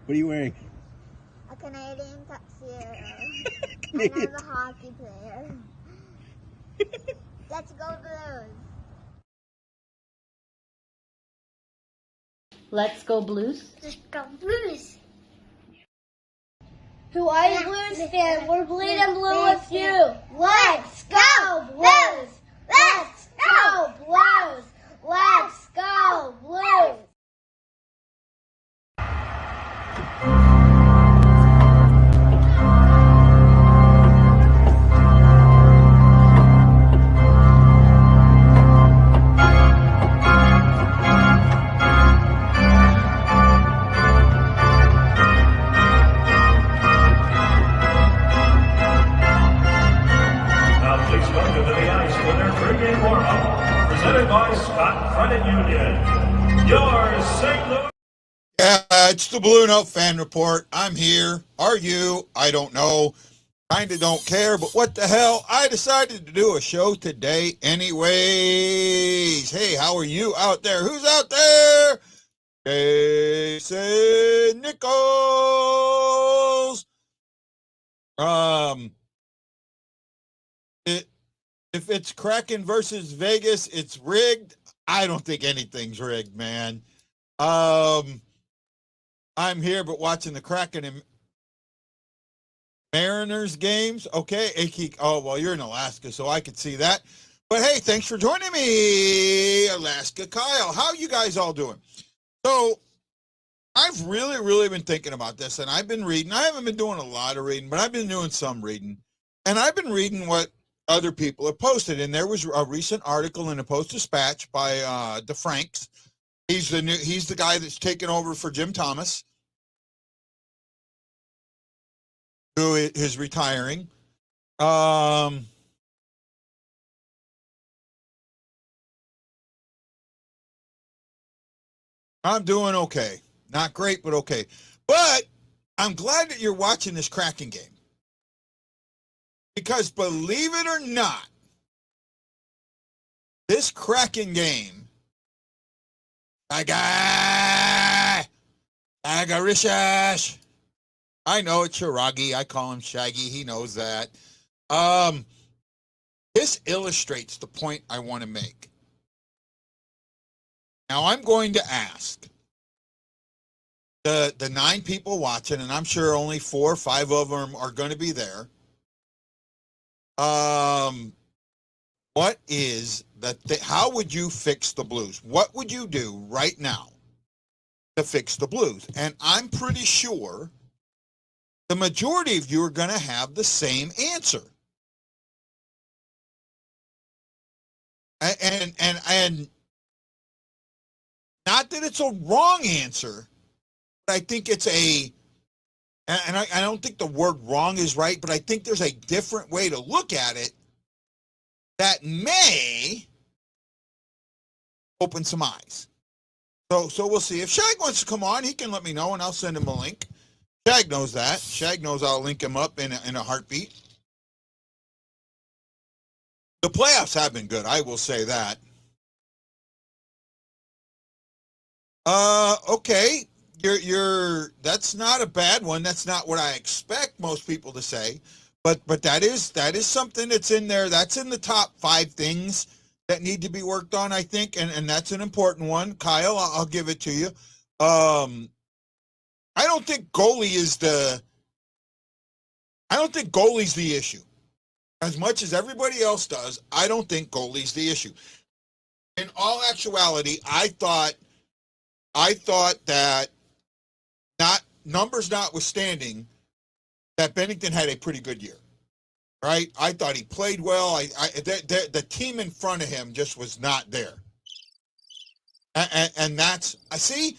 What are you wearing? A Canadian tuxedo. Canadian. And I'm a hockey player. Let's go Blues. Let's go Blues. Let's go Blues. To all you Blues fans, we're bleeding blue with you. Let's go Blues! Let's go Blues! Let's go Blues! It's the BlueNote Fan Report. I'm here. Are you? I don't know. Kinda don't care, but what the hell? I decided to do a show today anyways. Hey, how are you out there? Who's out there? Jason Nichols. If it's Kraken versus Vegas, it's rigged. I don't think anything's rigged, man. I'm here, but watching the Kraken and Mariners games. Okay, Aki. Oh, well, you're in Alaska, so I could see that. But hey, thanks for joining me, Alaska Kyle. How you guys all doing? So I've really been thinking about this, and I've been reading. I haven't been doing a lot of reading, but I've been doing some reading. And I've been reading what other people have posted. And there was a recent article in the Post-Dispatch by DeFranks. He's the guy that's taken over for Jim Thomas, who is retiring. I'm doing okay. Not great, but okay. But I'm glad that you're watching this Kraken game. Because believe it or not, this Kraken game, Agarishash. I know it's Shiragi. I call him Shaggy. He knows that. This illustrates the point I want to make. Now I'm going to ask the 9 people watching, and I'm sure only 4 or 5 of them are going to be there. What is how would you fix the Blues? What would you do right now to fix the Blues? And I'm pretty sure the majority of you are going to have the same answer. And not that it's a wrong answer, but I think it's and I don't think the word wrong is right, but I think there's a different way to look at it that may open some eyes. So we'll see. If Shag wants to come on, he can let me know, and I'll send him a link. Shag knows that. Shag knows I'll link him up in a heartbeat. The playoffs have been good, I will say that. Okay. That's not a bad one. That's not what I expect most people to say. But that is something that's in there. That's in the top 5 things that need to be worked on, I think, and that's an important one. Kyle, I'll give it to you. I don't think goalie's the issue. As much as everybody else does, I don't think goalie's the issue. In all actuality, I thought that, not numbers notwithstanding, that Bennington had a pretty good year, right? I thought he played well. The team in front of him just was not there. And that's, I see,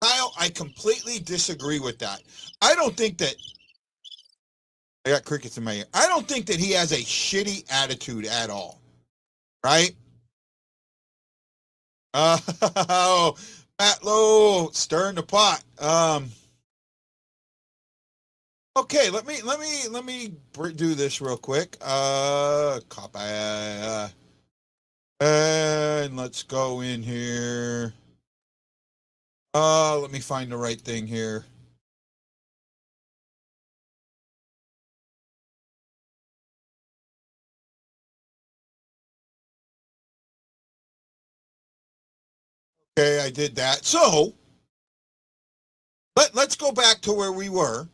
Kyle, I completely disagree with that. I don't think that, I got crickets in my ear. I don't think that he has a shitty attitude at all, right? Oh, Matt Lowe, stirring the pot. Okay, let me do this real quick. Copy. And let's go in here. Let me find the right thing here. Okay, I did that. So let's go back to where we were.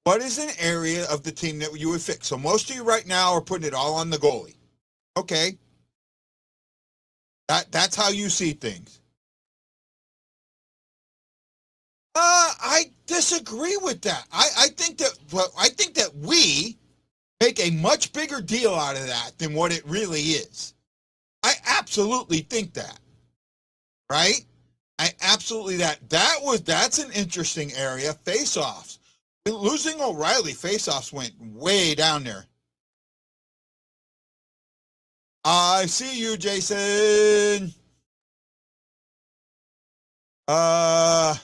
What is an area of the team that you would fix? So most of you right now are putting it all on the goalie. Okay. That's how you see things. I disagree with that. I think that we make a much bigger deal out of that than what it really is. I absolutely think that. Right? That's an interesting area. Face-offs. Losing O'Reilly, face-offs went way down there. I see you, Jason. Kyle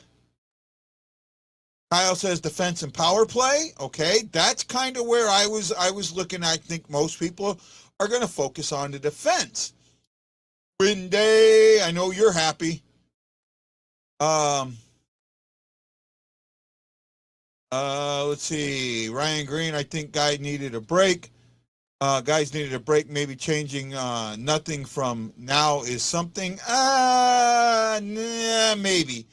says defense and power play. Okay, that's kind of where I was looking. I think most people are going to focus on the defense. Win day. I know you're happy. Let's see. Ryan Green, I think guys needed a break. Maybe changing nothing from now is something. Maybe.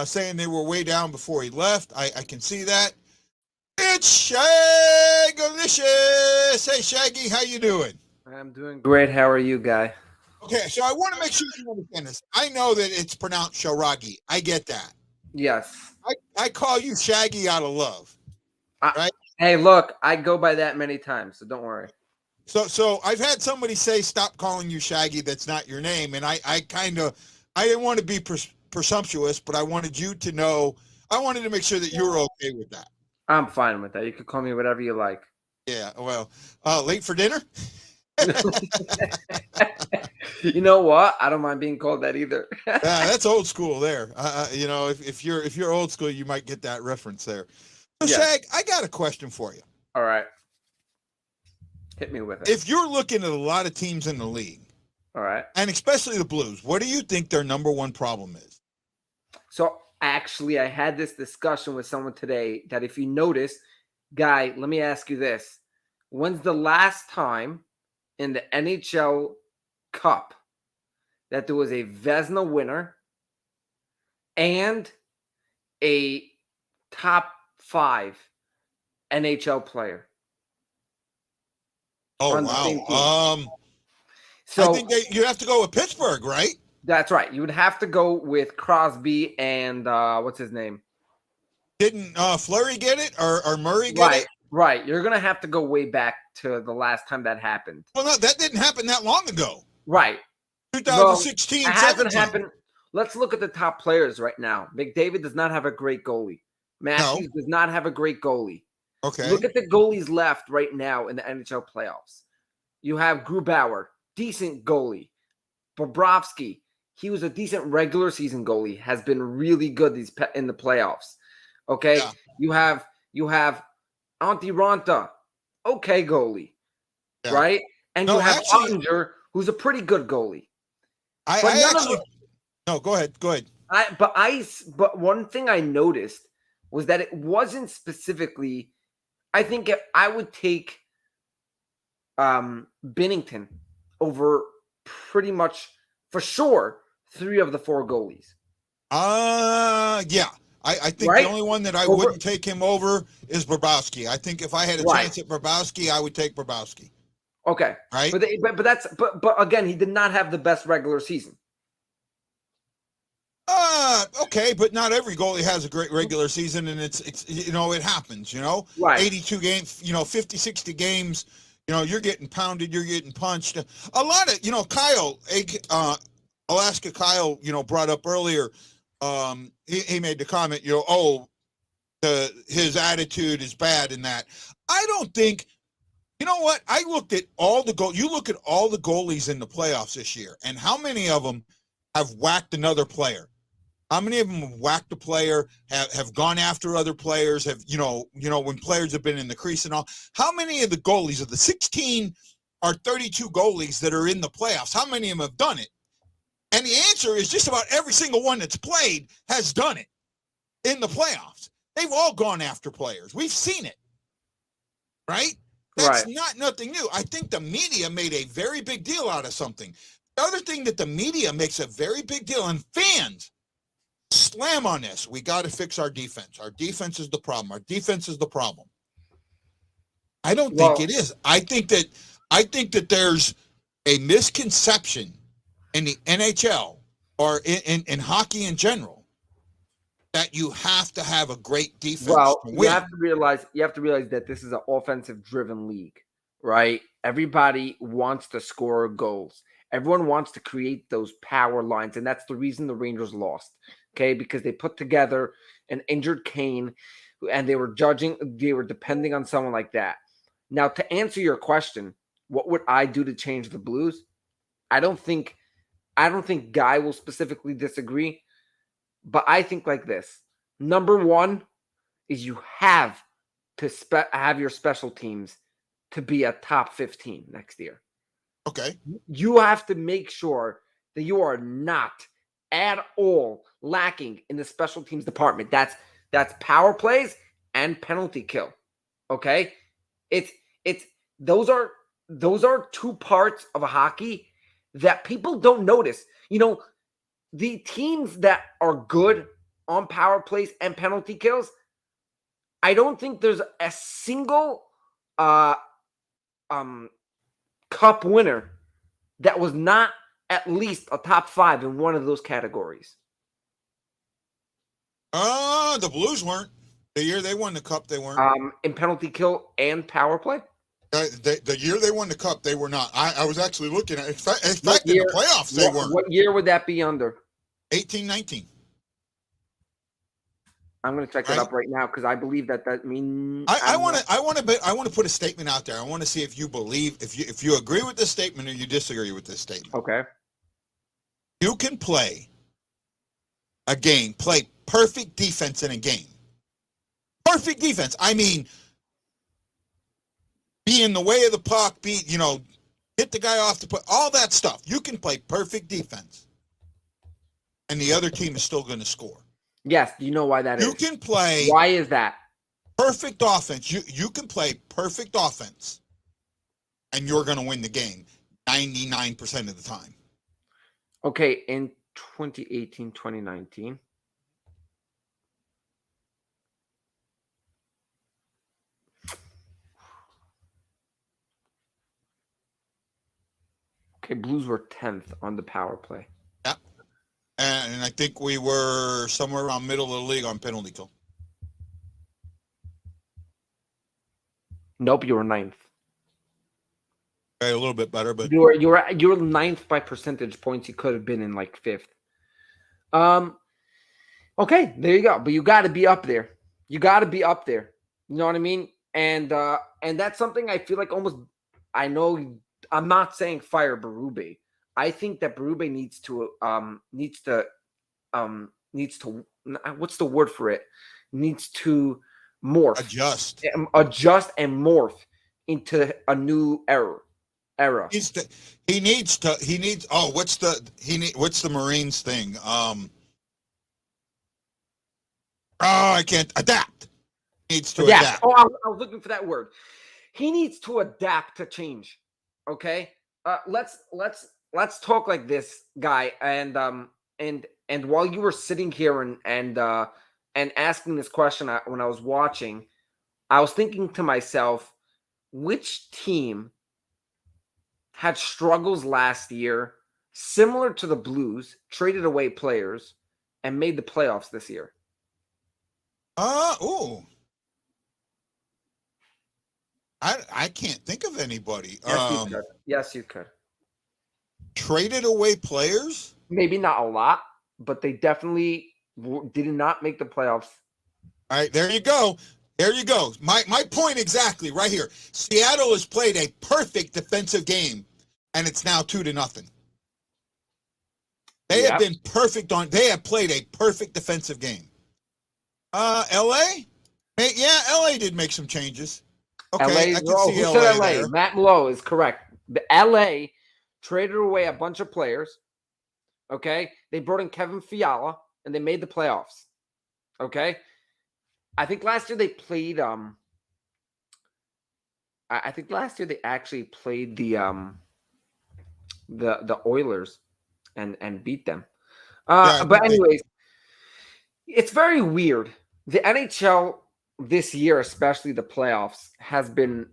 Saying they were way down before he left. I can see that. It's Shagalicious. Hey, Shaggy, how you doing? I'm doing great. How are you, Guy? Okay, so I want to make sure you understand this. I know that it's pronounced Sharagi. I get that. Yes. I call you Shaggy out of love, right? Hey, look, I go by that many times, so don't worry. So I've had somebody say, stop calling you Shaggy. That's not your name. And I didn't want to be presumptuous, but I wanted you to know, I wanted to make sure that you were okay with that. I'm fine with that. You can call me whatever you like. Yeah, well, late for dinner? You know what? I don't mind being called that either. That's old school there. If you're old school, you might get that reference there. So, Yeah. Shag, I got a question for you. All right. Hit me with it. If you're looking at a lot of teams in the league, all right, and especially the Blues, what do you think their number one problem is? So, actually, I had this discussion with someone today that if you notice, Guy, let me ask you this. When's the last time in the NHL Cup that there was a Vezina winner and a top 5 NHL player? Oh, on the same wow. team? So I think you have to go with Pittsburgh, right? That's right. You would have to go with Crosby and what's his name? Didn't Fleury get it or Murray get it? Right. You're going to have to go way back to the last time that happened. Well, no, that didn't happen that long ago. Right. 2016, well, it hasn't happened. Let's look at the top players right now. McDavid does not have a great goalie. Matthews does not have a great goalie. Okay. Look at the goalies left right now in the NHL playoffs. You have Grubauer, decent goalie. Bobrovsky, he was a decent regular season goalie, has been really good in the playoffs. Okay. Yeah. You have Antti Ranta, okay goalie, right? And you have Ottinger, who's a pretty good goalie. No, go ahead. But one thing I noticed was that it wasn't specifically. I think I would take Binnington over pretty much for sure 3 of the 4 goalies. Yeah. I think the only one that I wouldn't take him over is Bobrovsky. I think if I had a chance at Bobrovsky, I would take Bobrovsky. Okay. Right. But again, he did not have the best regular season. Okay, but not every goalie has a great regular season, and it's it happens, Right. 82 games, 50, 60 games, you're getting pounded, you're getting punched. A lot of, Kyle, Alaska Kyle, brought up earlier, he made the comment, his attitude is bad in that. I don't think, you know what? I looked at you look at all the goalies in the playoffs this year, and how many of them have whacked another player? How many of them have whacked a player, have gone after other players, have, when players have been in the crease and all? How many of the goalies, of the 16 or 32 goalies that are in the playoffs, how many of them have done it? And the answer is just about every single one that's played has done it in the playoffs. They've all gone after players. We've seen it, right? That's not nothing new. I think the media made a very big deal out of something. The other thing that the media makes a very big deal, and fans slam on this, we got to fix our defense. Our defense is the problem. Our defense is the problem. I don't think it is. I think that there's a misconception in the NHL or in hockey in general that you have to have a great defense to win. You have to realize that this is an offensive driven league, right? Everybody wants to score goals. Everyone wants to create those power lines, and that's the reason the Rangers lost. Okay, because they put together an injured Kane, and they were depending on someone like that. Now, to answer your question, what would I do to change the Blues? I don't think Guy will specifically disagree, but I think like this. Number one is you have to have your special teams to be a top 15 next year. Okay. You have to make sure that you are not at all lacking in the special teams department. That's power plays and penalty kill. Okay? Those are two parts of a hockey that people don't notice. You know, the teams that are good on power plays and penalty kills, I don't think there's a single cup winner that was not at least a top 5 in one of those categories. The Blues weren't. The year they won the cup, they weren't. In penalty kill and power play? The year they won the cup, they were not. I was actually looking at it. In fact, in the playoffs, they weren't. What year would that be under? 18-19. I'm going to check that up right now because I believe that means I want to put a statement out there. I want to see if you believe, if you agree with this statement or you disagree with this statement. Okay. You can play a game, play perfect defense in a game. Perfect defense. I mean, be in the way of the puck, hit the guy off the puck, all that stuff. You can play perfect defense, and the other team is still going to score. Yes, do you know why that is? You can play. Why is that? Perfect offense. You can play perfect offense, and you're going to win the game 99% of the time. Okay, in 2018, 2019. Okay, Blues were 10th on the power play. Yeah. And I think we were somewhere around middle of the league on penalty kill. Nope, you were 9th. Okay, a little bit better, but you were 9th by percentage points. You could have been in like 5th. Okay, there you go. But you got to be up there. You got to be up there. You know what I mean? And that's something I feel like almost. I know I'm not saying fire Berube. I think that Berube needs to what's the word for it? Needs to morph, adjust and morph into a new era. He needs. Oh, what's the Marines thing? I can't adapt. He needs to adapt. Oh, I was looking for that word. He needs to adapt to change. Okay. Let's talk like this, Guy. And while you were sitting here and asking this question when I was watching, I was thinking to myself, which team had struggles last year, similar to the Blues, traded away players, and made the playoffs this year? I can't think of anybody. Yes, you could. Traded away players? Maybe not a lot, but they definitely did not make the playoffs. All right, there you go. There you go. My point exactly right here. Seattle has played a perfect defensive game, and it's now 2-0. They have been perfect they have played a perfect defensive game. LA? Yeah, LA did make some changes. Okay, I can see LA there. Matt Lowe is correct. The LA traded away a bunch of players. Okay, they brought in Kevin Fiala and they made the playoffs. Okay, I think last year they played. I think last year they actually played the the Oilers and beat them. Yeah, I But think anyways, it's very weird. The NHL this year, especially the playoffs, has been,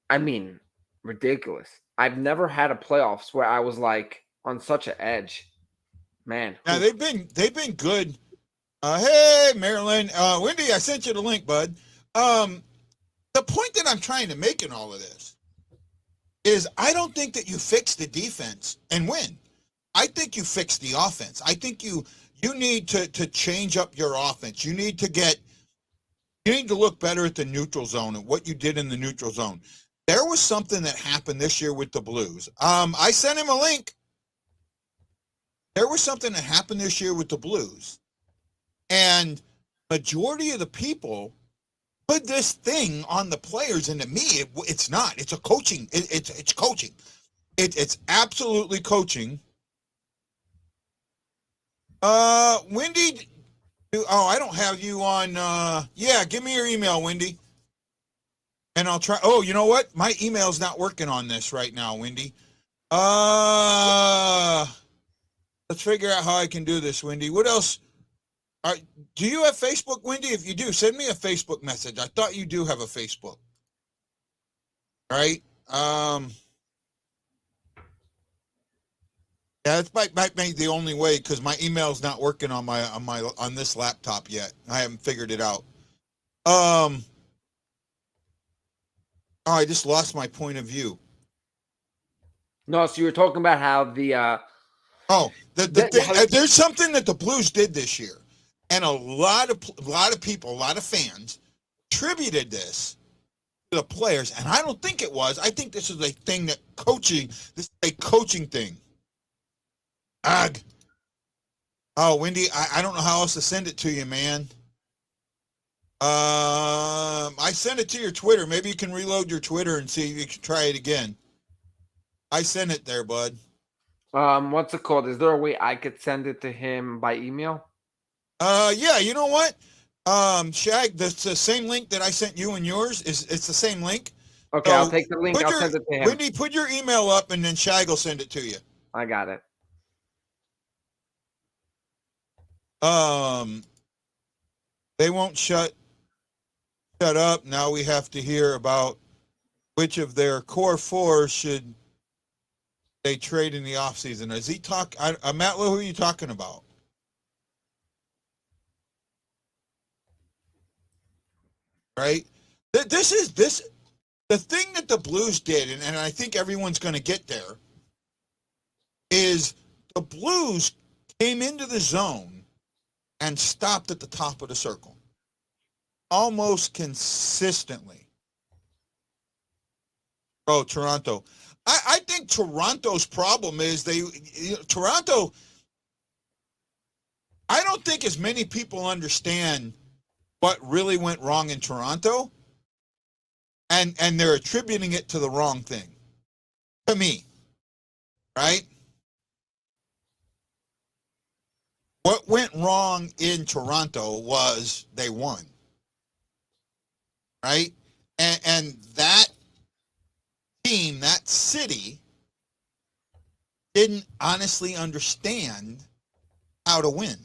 I mean, ridiculous. I've never had a playoffs where I was like on such an edge. Man, yeah, oof. they've been good. Hey, Marilyn, Wendy, I sent you the link, bud. The point that I'm trying to make in all of this is I don't think that you fix the defense and win. I think you fix the offense. I think you need to change up your offense. You need to look better at the neutral zone and what you did in the neutral zone. There was something that happened this year with the Blues. I sent him a link. There was something that happened this year with the Blues. And majority of the people put this thing on the players, and to me, it's not. It's a coaching. It's coaching. It's absolutely coaching. Wendy, I don't have you on. Yeah, give me your email, Wendy, and I'll try. Oh, you know what? My email's not working on this right now, Wendy. Let's figure out how I can do this, Wendy. What else? Do you have Facebook, Wendy? If you do, send me a Facebook message. I thought you do have a Facebook. Right? Yeah, that might be the only way because my email's not working on this laptop yet. I haven't figured it out. Oh, I just lost my point of view. No, so you were talking about how the there's something that the Blues did this year, and a lot of people, a lot of fans attributed this to the players, and I don't think it was. I think this is a thing that this is a coaching thing. Ugh. Oh, Wendy, I don't know how else to send it to you, man. I sent it to your Twitter. Maybe you can reload your Twitter and see if you can try it again. I sent it there, bud. what's it called? Is there a way I could send it to him by email? Yeah, you know what? Shag, that's the same link that I sent you and yours. It's the same link. Okay, so I'll take the link. I'll send it to him. Wendy, put your email up, and then Shag will send it to you. I got it. They won't shut up. Now we have to hear about which of their core four should they trade in the offseason. Is he Matt, who are you talking about? Right? The thing that the Blues did, and I think everyone's going to get there, is the Blues came into the zone and stopped at the top of the circle almost consistently. Oh, Toronto. I think Toronto's problem is Toronto, I don't think as many people understand what really went wrong in Toronto, and they're attributing it to the wrong thing. To me, right? What went wrong in Toronto was they won, right? And that team, that city, didn't honestly understand how to win.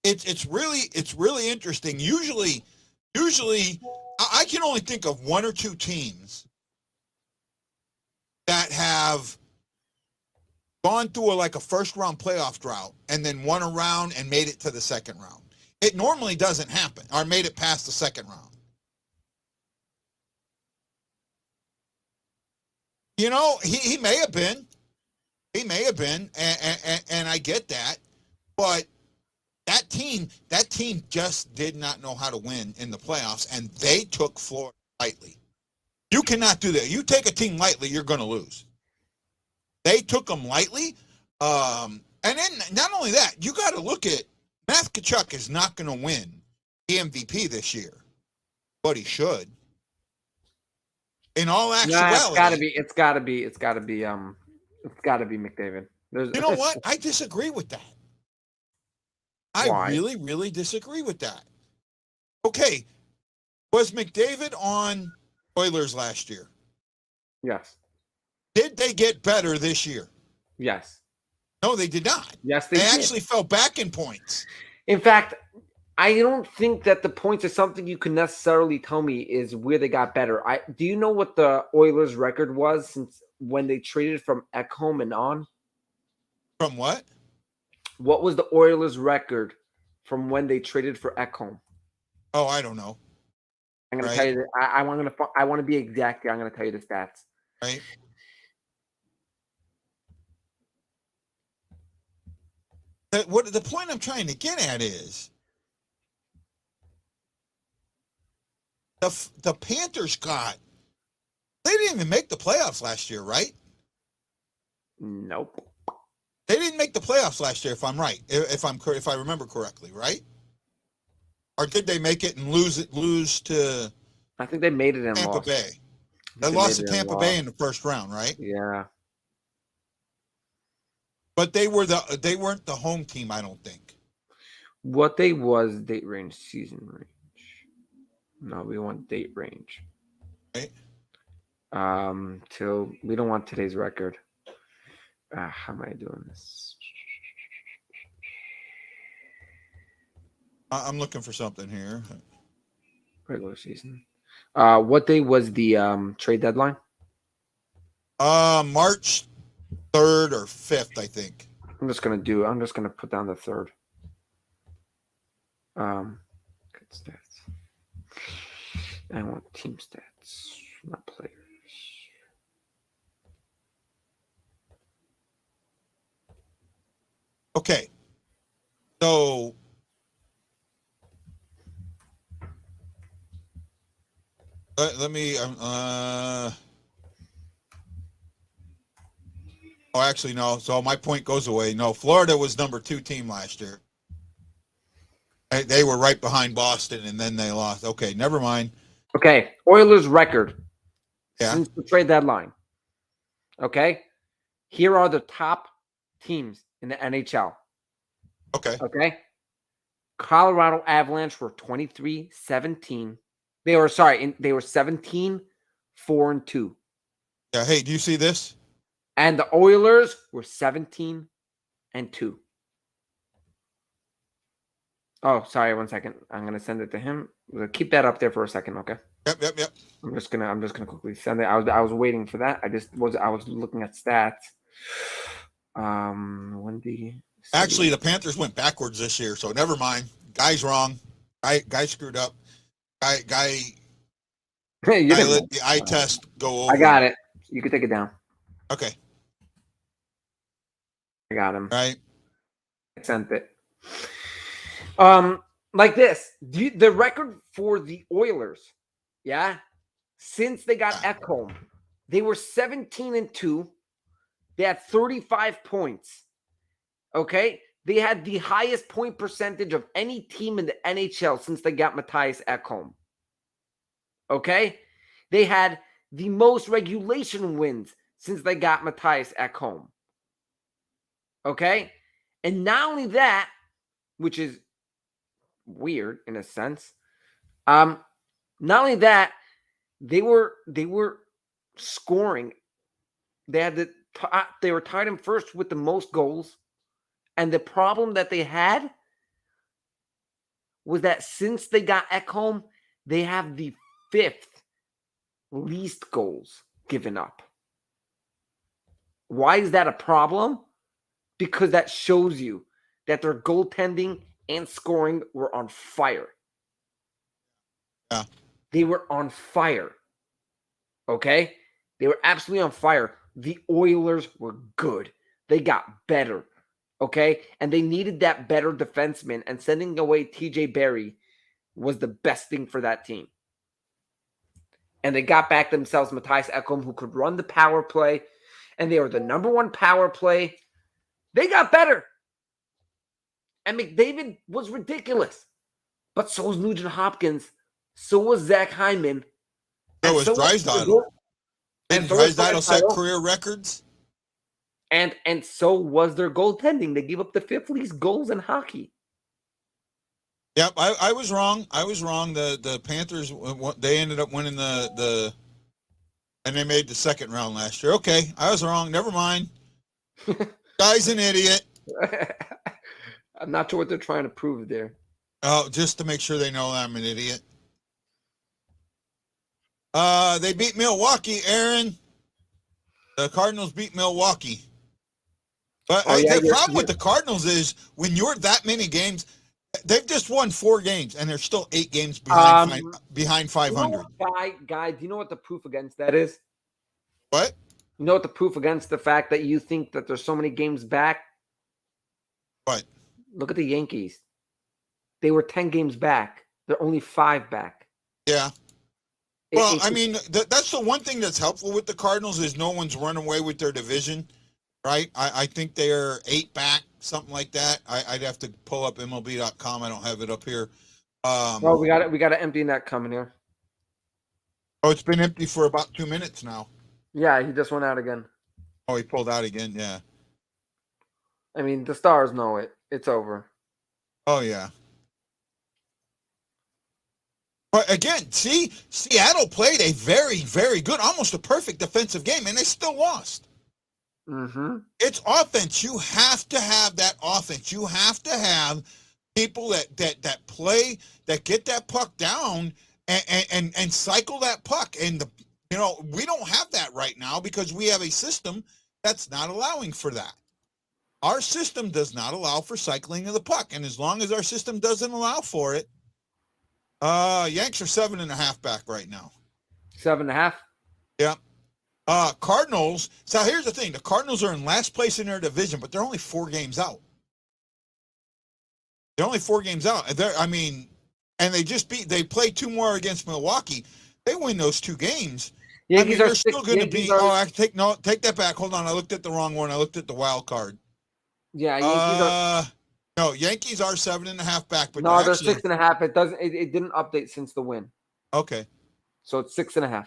It's really interesting. Usually, I can only think of one or two teams that have gone through a first round playoff drought and then won a round and made it to the second round. It normally doesn't happen, or made it past the second round. You know, he may have been, and I get that, but that team just did not know how to win in the playoffs, and they took Florida lightly. You cannot do that. You take a team lightly, you're going to lose. They took them lightly, and then not only that, you got to look at Matthew Tkachuk is not going to win the MVP this year, but he should. In all actuality, it's gotta be McDavid. You know what? I disagree with that. Why? I really, really disagree with that. Okay, was McDavid on Oilers last year? Yes. Did they get better this year? Yes. No, they did not. Yes, They did. actually fell back in points. In fact, I don't think that the points are something you can necessarily tell me is where they got better. Do you know what the Oilers' record was since when they traded from Ekholm and on? From what? What was the Oilers' record from when they traded for Ekholm? Oh, I don't know. I'm going to tell you that I want to be exact here. I'm going to tell you the stats. Right. What the point I'm trying to get at is the Panthers they didn't even make the playoffs last year, right? Nope. They didn't make the playoffs last year, if I'm right, if I remember correctly, right? Or did they make it and lose to? I think they made it in Tampa lost. Bay. They lost to Tampa Bay in the first round, right? Yeah. But they weren't the home team, I don't think. What they was date range, season range. No, we want date range. Right. Till we don't want today's record. How am I doing this? I'm looking for something here. Regular season. What day was the trade deadline? March 3rd or 5th, I think. I'm just gonna put down the 3rd. Good stats. I want team stats, not players. Okay. So let me oh, actually no. So my point goes away. No, Florida was number 2 team last year. They were right behind Boston, and then they lost. Okay, never mind. Okay, Oilers record Yeah. since the trade deadline. Okay, here are the top teams in the NHL. Okay. Okay, Colorado Avalanche were 23-17. They were 17-4-2. Yeah. Hey, do you see this? And the Oilers were 17-2. Oh, sorry, 1 second. I'm gonna send it to him. Keep that up there for a second, okay? Yep. I'm just gonna quickly send it. I was waiting for that. I was looking at stats. Actually, the Panthers went backwards this year, so never mind. Guy's wrong. Guy screwed up. Guy let the eye test go over. I got it. You can take it down. Okay. I got him. Right. I sent it. Like this, the record for the Oilers, yeah, since they got Ekholm, they were 17-2. They had 35 points. Okay, they had the highest point percentage of any team in the NHL since they got Matthias Ekholm. Okay, they had the most regulation wins since they got Matthias Ekholm. Okay, and not only that, which is weird in a sense. Not only that, they were scoring. They were tied in first with the most goals, and the problem that they had was that since they got Ekholm, they have the 5th least goals given up. Why is that a problem? Because that shows you that their goaltending and scoring were on fire. Yeah. They were on fire. Okay? They were absolutely on fire. The Oilers were good. They got better. Okay? And they needed that better defenseman, and sending away TJ Barrie was the best thing for that team. And they got back themselves Matthias Ekholm, who could run the power play, and they were the number 1 power play. They got better. And McDavid was ridiculous. But so was Nugent Hopkins. So was Zach Hyman. So was Drysdale. Didn't Drysdale set career records? And so was their goaltending. They gave up the 5th least goals in hockey. Yep, I was wrong. The Panthers, they ended up winning the And they made the second round last year. Okay, I was wrong. Never mind. Guy's an idiot. I'm not sure what they're trying to prove there. Oh, just to make sure they know I'm an idiot. They beat Milwaukee, Aaron. The Cardinals beat Milwaukee. But the problem with the Cardinals is when you're that many games, they've just won 4 games, and they're still 8 games behind 500. Guy, do you know what the proof against that is? What? You know what the proof against the fact that you think that there's so many games back? What? Look at the Yankees. They were 10 games back. They're only 5 back. Yeah. Well, I mean, that's the one thing that's helpful with the Cardinals is no one's run away with their division, right? I think they're 8 back, something like that. I'd have to pull up MLB.com. I don't have it up here. Well, we got an empty net coming here. Oh, it's been empty for about 2 minutes now. Yeah, he just went out again. Oh, he pulled out again. Yeah. I mean, the Stars know it. It's over. Oh, yeah. But again, see, Seattle played a very, very good, almost a perfect defensive game, and they still lost. Mm-hmm. It's offense. You have to have that offense. You have to have people that play, that get that puck down and cycle that puck. And we don't have that right now because we have a system that's not allowing for that. Our system does not allow for cycling of the puck, and as long as our system doesn't allow for it, Yanks are 7.5 back right now. 7.5. Yeah. Cardinals. So here's the thing: the Cardinals are in last place in their division, but they're only 4 games out. They're only 4 games out. And they play 2 more against Milwaukee. They win those 2 games. Yankees they're still going to be. I take that back. Hold on, I looked at the wrong one. I looked at the wild card. Yeah, Yankees no, Yankees are 7.5 back, but no, they're 6.5. It doesn't. It didn't update since the win. Okay. So it's 6.5.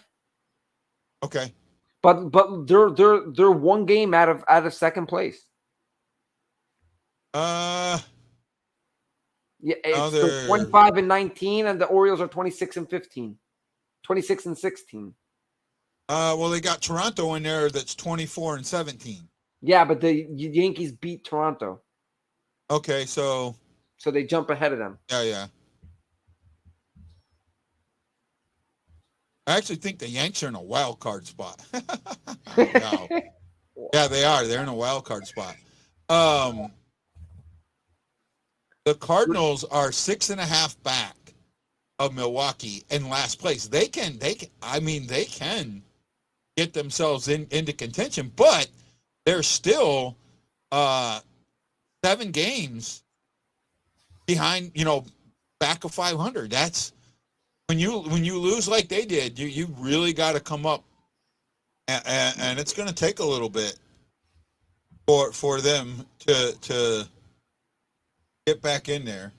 Okay. But they're 1 game out of second place. Yeah, it's 25-19, and the Orioles are 26-15, 26-16. Well, they got Toronto in there that's 24-17. Yeah, but the Yankees beat Toronto. Okay, so they jump ahead of them. Yeah. I actually think the Yanks are in a wild card spot. Wow. Yeah, they are. They're in a wild card spot. The Cardinals are 6.5 back of Milwaukee in last place. They can get themselves into contention, but they're still 7 games behind, back of 500. That's when you lose like they did, you really got to come up, and it's going to take a little bit for them to get back in there.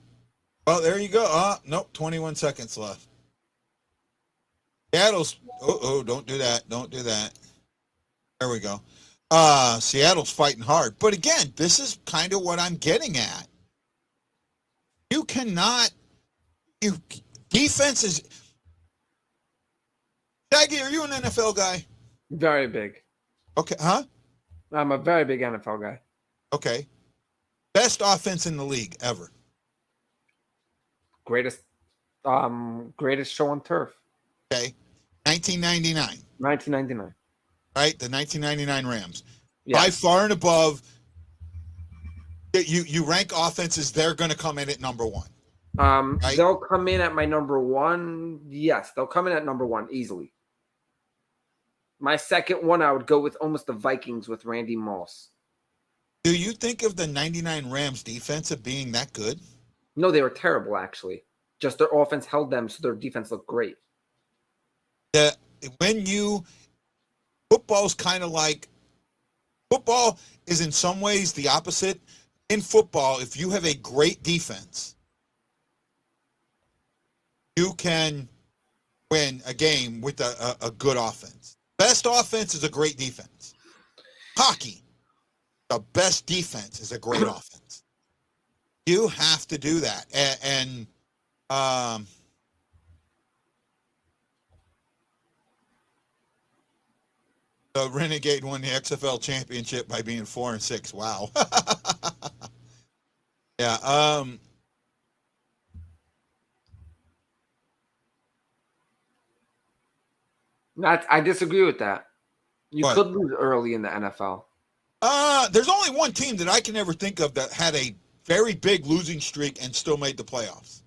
Well, there you go. Nope, 21 seconds left. Seattle's. Don't do that. Don't do that. There we go. Seattle's fighting hard. But again, this is kind of what I'm getting at. You cannot. Defense is. Shaggy, are you an NFL guy? Very big. Okay, huh? I'm a very big NFL guy. Okay. Best offense in the league ever. Greatest show on turf. Okay. 1999. 1999. Right? The 1999 Rams. Yeah. By far and above, you rank offenses, they're going to come in at number 1. Right? They'll come in at my number 1. Yes, they'll come in at number 1 easily. My second one, I would go with almost the Vikings with Randy Moss. Do you think of the 99 Rams defense of being that good? No, they were terrible, actually. Just their offense held them, so their defense looked great. Football's kind of like, football is in some ways the opposite. In football, if you have a great defense, you can win a game with a good offense. Best offense is a great defense. Hockey, the best defense is a great offense. You have to do that. And The Renegade won the XFL championship by being 4-6. Wow. Yeah. I disagree with that. You What? could lose early in the NFL. There's only one team that I can ever think of that had a very big losing streak and still made the playoffs.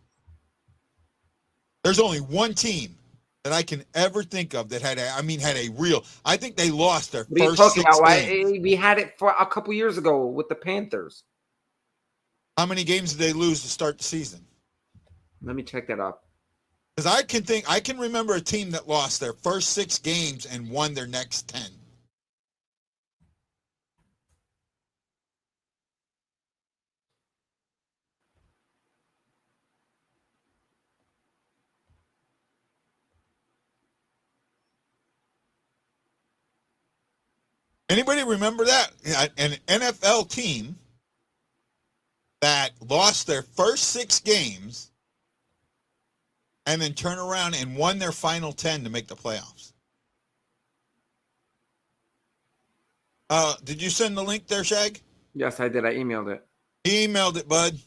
There's only one team that I can ever think of that had a real. I think they lost their What are you first talking 6 about? games. We had it for a couple years ago with the Panthers. How many games did they lose to start the season? Let me check that up. Because I can remember a team that lost their first 6 games and won their next 10. Anybody remember that? An NFL team that lost their first 6 games and then turn around and won their final 10 to make the playoffs. Did you send the link there, Shag? Yes, I did. I emailed it. He emailed it, bud.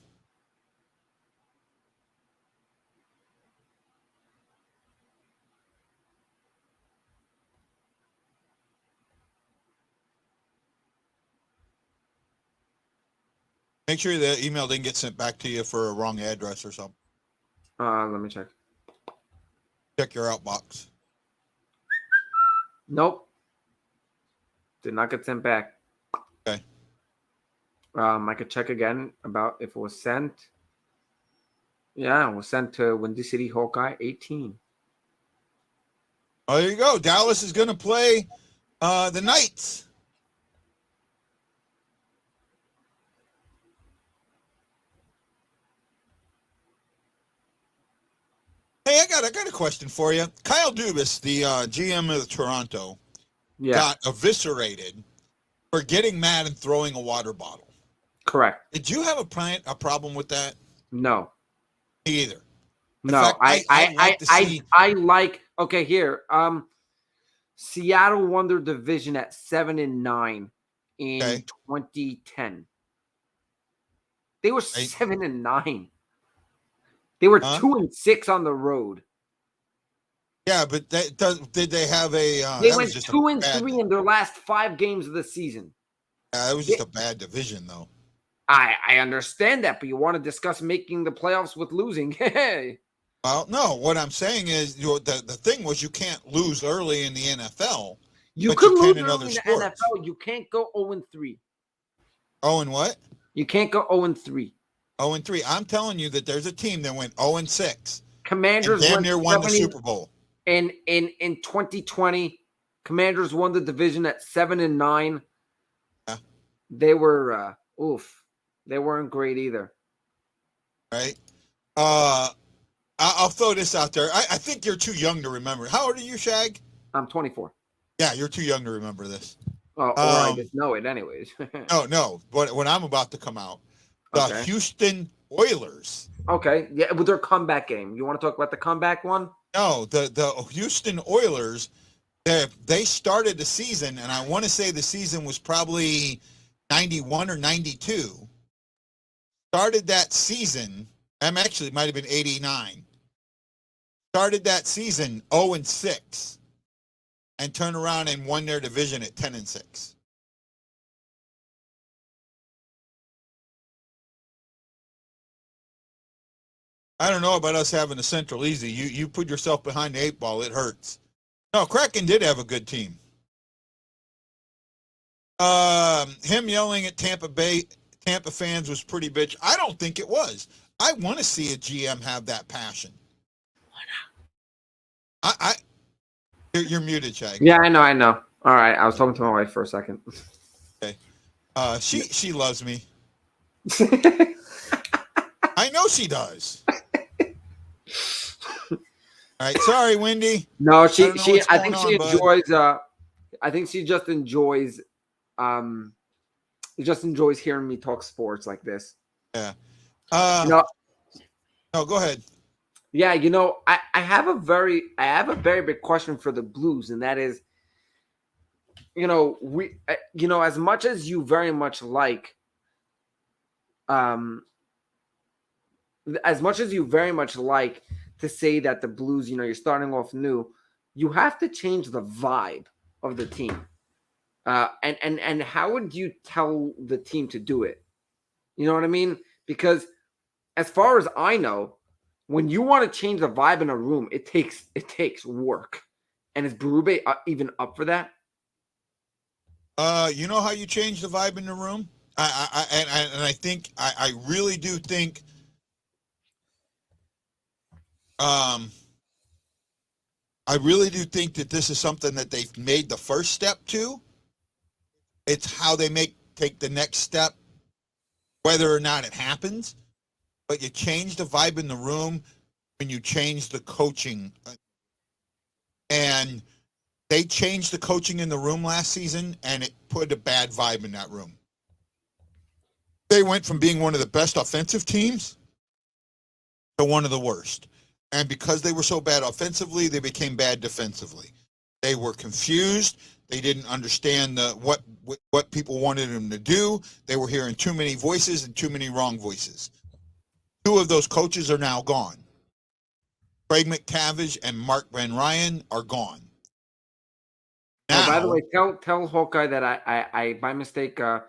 Make sure the email didn't get sent back to you for a wrong address or something. Let me check. Check your outbox. Nope. Did not get sent back. Okay. I could check again about if it was sent. Yeah, it was sent to Windy City Hawkeye 18. Oh, there you go. Dallas is going to play the Knights. Hey, I got a question for you. Kyle Dubas, the GM of Toronto, got eviscerated for getting mad and throwing a water bottle. Correct. Did you have a problem with that? No. Me either. In No, fact, I like. Okay, here. Seattle won their division at 7-9 in 2010. They were 7-9. They were 2-6 on the road. Yeah, but did they have a? They went 2-3 in their last 5 games of the season. It was just a bad division, though. I understand that, but you want to discuss making the playoffs with losing? Hey. Well, no. What I'm saying is, the thing was you can't lose early in the NFL. You could lose early in the NFL. You can't go 0-3. Oh, and what? You can't go 0-3. 0-3. I'm telling you that there's a team that went 0-6. Commanders damn near won the Super Bowl. In 2020, Commanders won the division at 7-9. Yeah. They were they weren't great either. Right. I'll throw this out there. I think you're too young to remember. How old are you, Shag? I'm 24. Yeah, you're too young to remember this. Oh, or I just know it anyways. No. But when I'm about to come out, the Houston Oilers. Okay. Yeah, with their comeback game. You want to talk about the comeback one? No, the Houston Oilers, they started the season, and I want to say the season was probably 91 or 92. Started that season, actually it might have been 89. Started that season 0-6 and turned around and won their division at 10-6. I don't know about us having a Central easy. You put yourself behind the 8 ball, it hurts. No, Kraken did have a good team. Him yelling at Tampa fans was pretty bitch. I don't think it was. I want to see a GM have that passion. You're muted, Shag. Yeah, I know. All right, I was talking to my wife for a second. Okay. She loves me. I know she does. All right, sorry, Wendy. No, I think she enjoys. I think she just enjoys. Just enjoys hearing me talk sports like this. Yeah. No, go ahead. Yeah, I have a very big question for the Blues, and that is, as much as you very much like, as much as you very much like to say that the Blues, you're starting off new, you have to change the vibe of the team. And how would you tell the team to do it? You know what I mean? Because as far as I know, when you want to change the vibe in a room, it takes work. And is Berube even up for that? You know how you change the vibe in the room? I think I really do think I really do think that this is something that they've made the first step to. It's how they take the next step, whether or not it happens. But you change the vibe in the room when you change the coaching. And they changed the coaching in the room last season, and it put a bad vibe in that room. They went from being one of the best offensive teams to one of the worst. And because they were so bad offensively, they became bad defensively. They were confused. They didn't understand what people wanted them to do. They were hearing too many voices and too many wrong voices. Two of those coaches are now gone. Craig McTavish and Mark Van Ryan are gone. Now, by the way, tell Hawkeye that I by mistake tell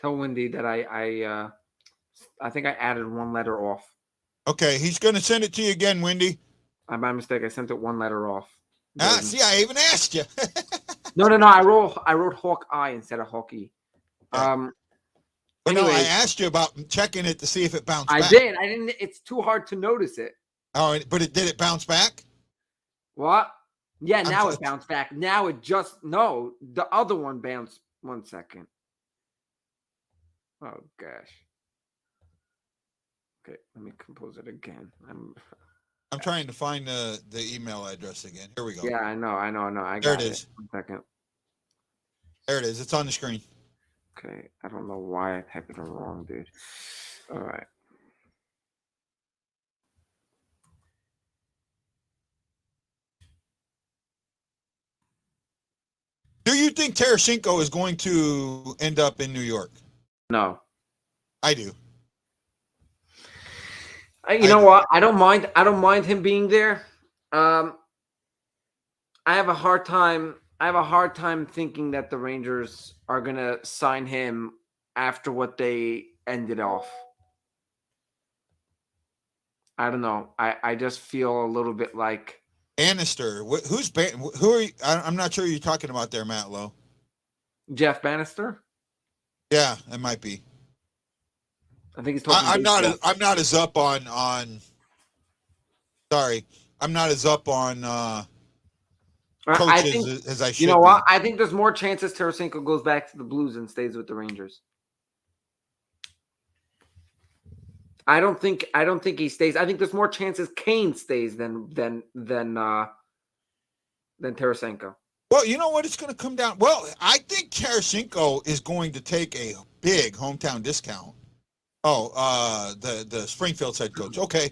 Wendy that I think I added one letter off. Okay, he's going to send it to you again, Wendy. By mistake, I sent it one letter off. See, I even asked you. No. I wrote Hawkeye instead of Hawkeye. But anyway, no, I asked you about checking it to see if it bounced back. I did. I didn't. It's too hard to notice it. Oh, but did it bounce back? What? Yeah, now it bounced back. Now it the other one bounced. 1 second. Oh gosh. Okay, let me compose it again. I'm trying to find the email address again. Here we go. Yeah, I know. I got there it is. 1 second. There it is. It's on the screen. Okay, I don't know why I typed it wrong, dude. All right. Do you think Tarasenko is going to end up in New York? No. I do. You know what? I don't mind him being there. I have a hard time thinking that the Rangers are gonna sign him after what they ended off. I don't know. I just feel a little bit like Bannister. Who are you? I'm not sure who you're talking about there, Matt Lowe. Jeff Bannister. Yeah, it might be. I think he's talking. I'm not as up on. Sorry, I'm not as up on coaches as I should. You know what? I think there's more chances Tarasenko goes back to the Blues and stays with the Rangers. I don't think he stays. I think there's more chances Kane stays than Tarasenko. Well, you know what? It's going to come down. Well, I think Tarasenko is going to take a big hometown discount. Oh, the Springfield head coach. Okay.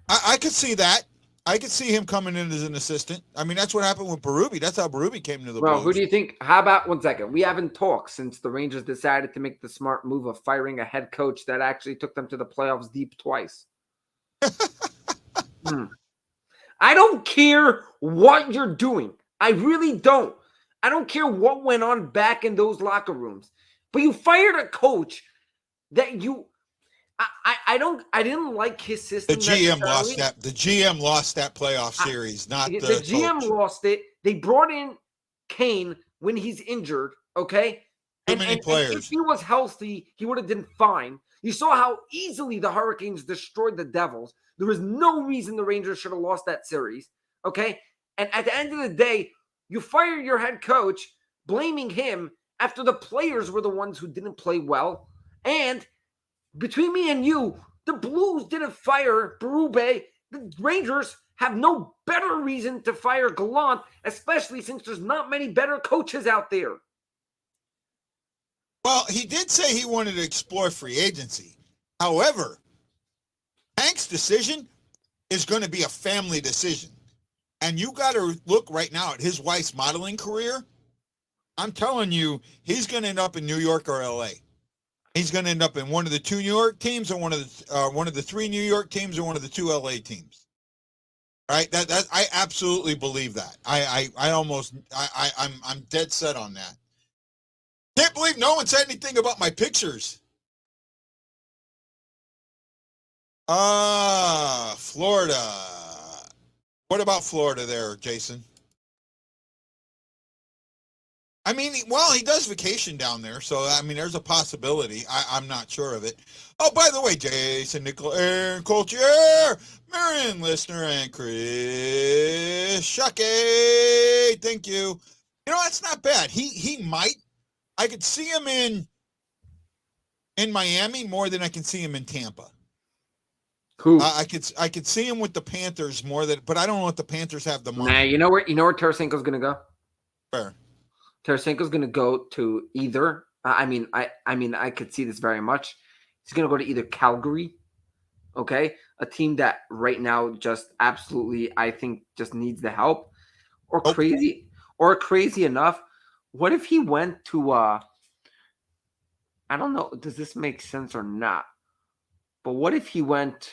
I could see that. I could see him coming in as an assistant. I mean, that's what happened with Berube. That's how Berube came to the Blues. Who do you think? How about 1 second? We haven't talked since the Rangers decided to make the smart move of firing a head coach that actually took them to the playoffs deep twice. I don't care what you're doing. I really don't. I don't care what went on back in those locker rooms. But you fired a coach that you I didn't like his system. The GM lost that. The GM lost that playoff series, not the GM coach. lost it. They brought in Kane when he's injured, okay? Too many players. And if he was healthy, he would have done fine. You saw how easily the Hurricanes destroyed the Devils. There was no reason the Rangers should have lost that series, okay? And at the end of the day, you fire your head coach, blaming him after the players were the ones who didn't play well. And between me and you, the Blues didn't fire Berube. The Rangers have no better reason to fire Gallant, especially since there's not many better coaches out there. Well, he did say he wanted to explore free agency. However, Hank's decision is going to be a family decision. And you got to look right now at his wife's modeling career. I'm telling you, he's going to end up in New York or LA. He's going to end up in one of the two New York teams, or one of the three New York teams, or one of the two LA teams. Right? That I absolutely believe that. I'm dead set on that. Can't believe no one said anything about my pictures. Florida. What about Florida there, Jason? I mean, well, he does vacation down there, so I mean, there's a possibility. I'm not sure of it. Oh, by the way, Jason, Nicole, Aaron, Coltier, Marion, Listener, and Chris Shuckey. Thank you. You know, that's not bad. He might. I could see him in Miami more than I can see him in Tampa. Who? I could see him with the Panthers more than, but I don't know if the Panthers have the money. Nah, you know where Tarasenko's gonna go? Where? Tarasenko's going to go to either. I could see this very much. He's going to go to either Calgary, okay, a team that right now just absolutely, I think, just needs the help, or crazy enough. What if he went to? I don't know. Does this make sense or not? But what if he went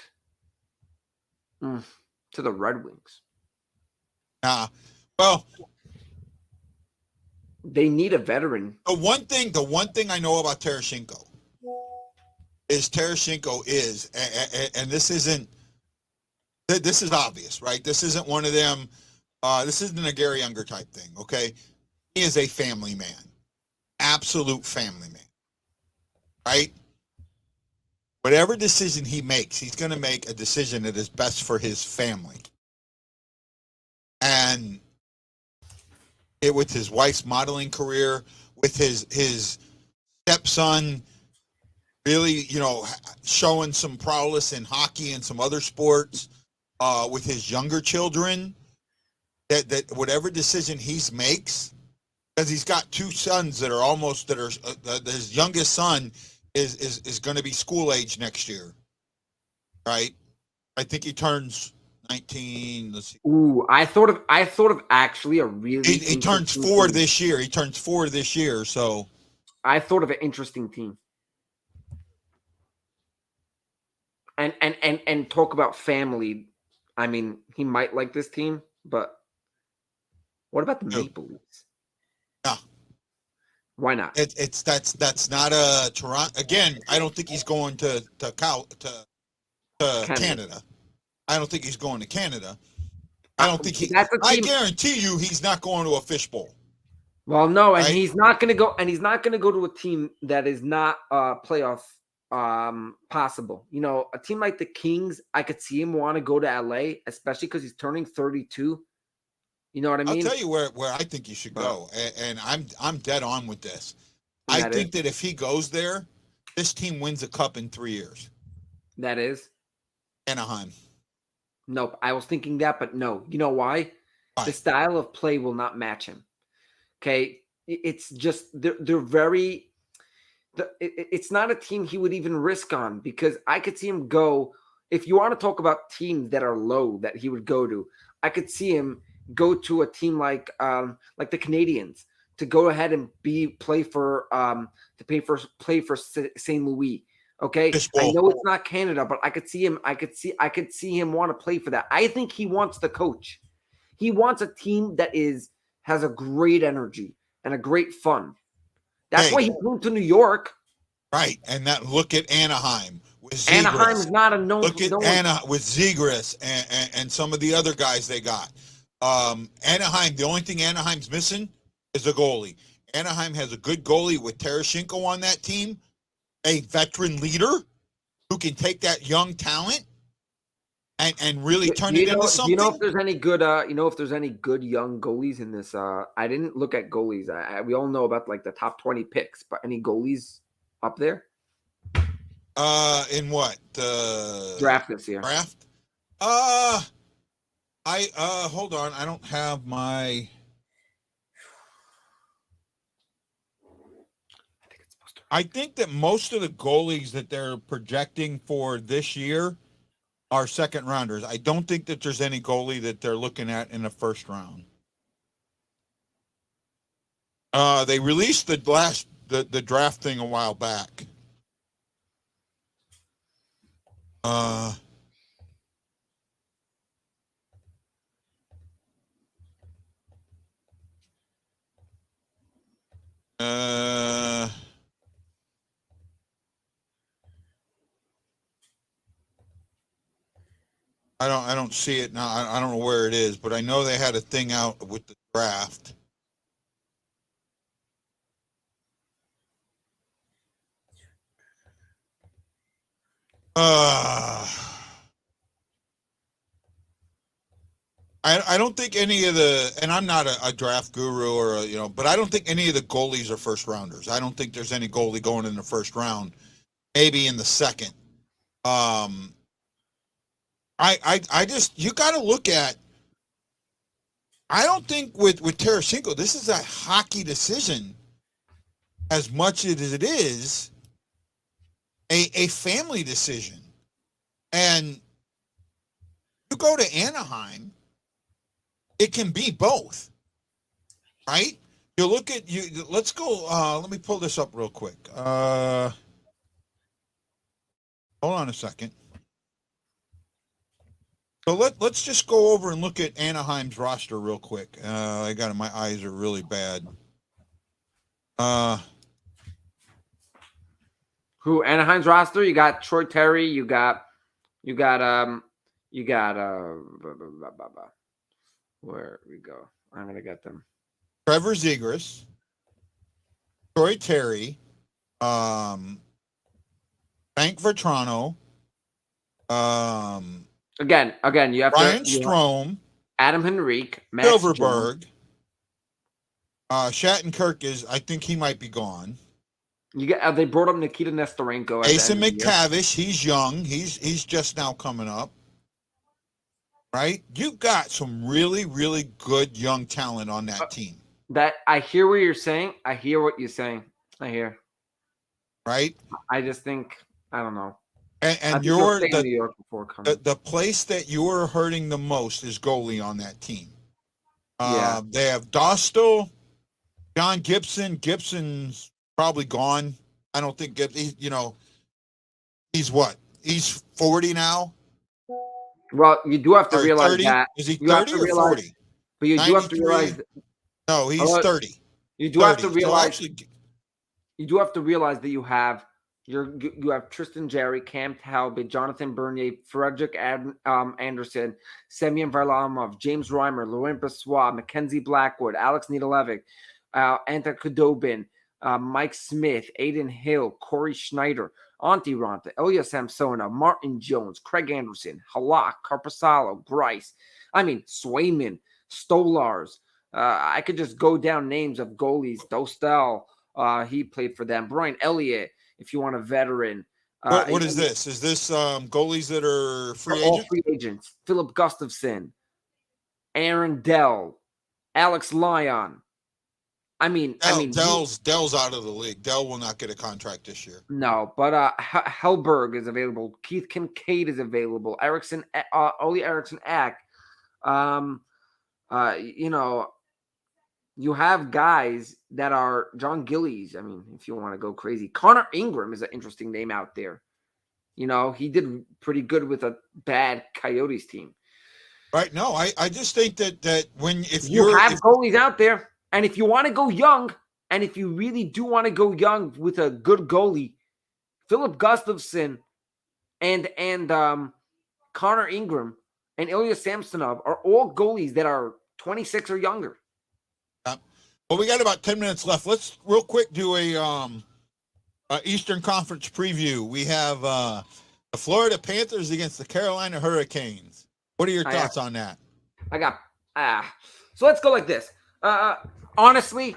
to the Red Wings? Well. They need a veteran. The one thing I know about Tarasenko is, and this is obvious, right? This isn't one of them. This isn't a Gary Younger type thing, okay? He is a family man, absolute family man, right? Whatever decision he makes, he's going to make a decision that is best for his family. And with his wife's modeling career, with his stepson really, showing some prowess in hockey and some other sports, with his younger children, that whatever decision he makes, because he's got two sons his youngest son is going to be school age next year, right? I think he turns 19. Let's see. Ooh, I thought of actually a really. He turns 4 this year. He turns 4 this year. So I thought of an interesting team. And talk about family. I mean, he might like this team, but what about the Maple Leafs? Yeah. Why not? That's not a Toronto. Again, I don't think he's going to Canada. I don't think he's going to Canada. I don't think I guarantee you he's not going to a fishbowl. Well, no, and right? he's not going to go. And he's not going to go to a team that is not playoff possible. A team like the Kings, I could see him want to go to LA, especially because he's turning 32. You know what I mean? I'll tell you where I think you should go, and I'm dead on with this. I think that if he goes there, this team wins a cup in 3 years. That is Anaheim. Nope. I was thinking that, but no. You know why? The style of play will not match him. Okay. It's just, they're very, it's not a team he would even risk on, because I could see him go, if you want to talk about teams that are low that he would go to, I could see him go to a team like the Canadians, to go ahead and play for St. Louis. Okay, I know it's not Canada, but I could see him want to play for that. I think he wants the coach. He wants a team that has a great energy and a great fun. That's why he moved to New York. Right, and look at Anaheim. Anaheim is not a known. Look at Anaheim with Zegras and some of the other guys they got. Anaheim, the only thing Anaheim's missing is a goalie. Anaheim has a good goalie with Tarasenko on that team. A veteran leader who can take that young talent and really turn it into something. You know if there's any good young goalies in this? I didn't look at goalies. We all know about like the top 20 picks, but any goalies up there? In what? Draft this year. Draft? Hold on. I don't have my. I think that most of the goalies that they're projecting for this year are second rounders. I don't think that there's any goalie that they're looking at in the first round. They released the draft thing a while back. I don't see it now. I don't know where it is, but I know they had a thing out with the draft. I don't think any of the, and I'm not a draft guru or but I don't think any of the goalies are first rounders. I don't think there's any goalie going in the first round. Maybe in the second. I just, you got to look at. I don't think with Tarasenko, this is a hockey decision as much as it is a family decision. And you go to Anaheim, it can be both, right? You look at you. Let's go. Let me pull this up real quick. Hold on a second. So let's just go over and look at Anaheim's roster real quick. I got it. My eyes are really bad. Who Anaheim's roster? You got Troy Terry. You got where we go. I'm gonna get them. Trevor Zegras, Troy Terry, Frank Vetrano, Again, you have Ryan to Strome, Adam Henrique, Max Silverberg, Shattenkirk is. I think he might be gone. They brought up Nikita Nestorenko. Jason McTavish, he's young. He's just now coming up. Right? You got some really, really good young talent on that team. That I hear what you're saying. I hear what you're saying. I hear. Right? I just think I don't know. And you're the place that you're hurting the most is goalie on that team. Yeah. They have Dostal, John Gibson. Gibson's probably gone. I don't think he's what? He's 40 now. Well, you do have to realize 30? that. Is he 30 or 40? But you do have to realize. No, he's 30. You do 30. have to realize. So you do have to realize that you have Tristan Jarry, Cam Talbot, Jonathan Bernier, Frederick Anderson, Semyon Varlamov, James Reimer, Laurent Brossoit, Mackenzie Blackwood, Alex Nedeljkovic, Ante Khudobin, Mike Smith, Aiden Hill, Corey Schneider, Antti Ranta, Ilya Samsonov, Martin Jones, Craig Anderson, Halak, Carpasalo, Grice. Swayman, Stolars. I could just go down names of goalies. Dostal, he played for them. Brian Elliott, if you want a veteran. What is this? Is this goalies that are free agents? All free agents. Philip Gustafson, Aaron Dell, Alex Lyon. Dell's out of the league. Dell will not get a contract this year. No, but Hellberg is available. Keith Kincaid is available. Oli Eriksson Ek. You have guys that are John Gillies. If you want to go crazy, Connor Ingram is an interesting name out there. He did pretty good with a bad Coyotes team. Right. No, I just think that if you have goalies out there. And if you want to go young, and if you really do want to go young with a good goalie, Philip Gustafson and Connor Ingram and Ilya Samsonov are all goalies that are 26 or younger. Well, we got about 10 minutes left. Let's real quick do a Eastern Conference preview. We have the Florida Panthers against the Carolina Hurricanes. What are your thoughts on that? So let's go like this. Honestly,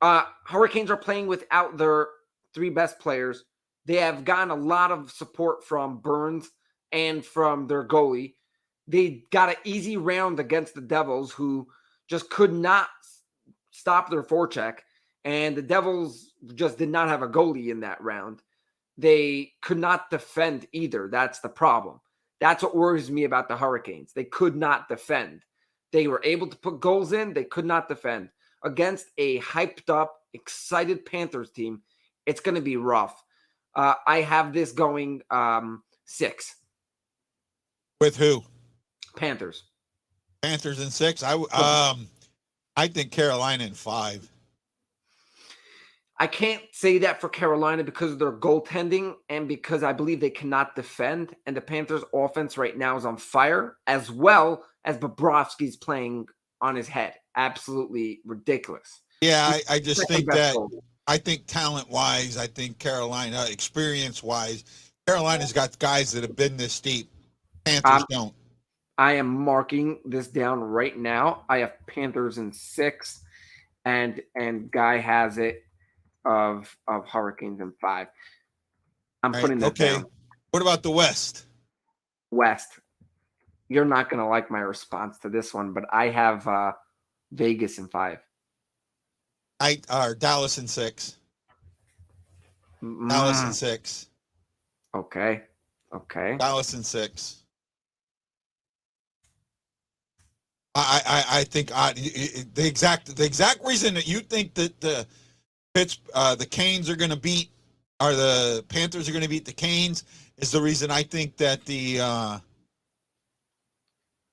Hurricanes are playing without their three best players. They have gotten a lot of support from Burns and from their goalie. They got an easy round against the Devils, who just could not stop their forecheck. And the Devils just did not have a goalie in that round. They could not defend either. That's the problem. That's what worries me about the Hurricanes. They could not defend. They were able to put goals in. They could not defend. against a hyped up, excited Panthers team, it's going to be rough. I have this going 6. With who? Panthers. Panthers in 6. I think Carolina in 5. I can't say that for Carolina because of their goaltending and because I believe they cannot defend. And the Panthers' offense right now is on fire, as well as Bobrovsky's playing on his head. Absolutely ridiculous. Yeah, I just think that goal. I think talent-wise, I think Carolina, experience-wise, Carolina's got guys that have been this deep. Panthers don't. I am marking this down right now. I have Panthers in 6, and Guy has it of Hurricanes in 5. I'm putting that down. What about the West? West. You're not going to like my response to this one, but I have Vegas in 5. Dallas in 6. Dallas in 6. Okay. Dallas in 6. I think the exact reason that you think that the Canes are going to beat, or the Panthers are going to beat the Canes, is the reason I think that the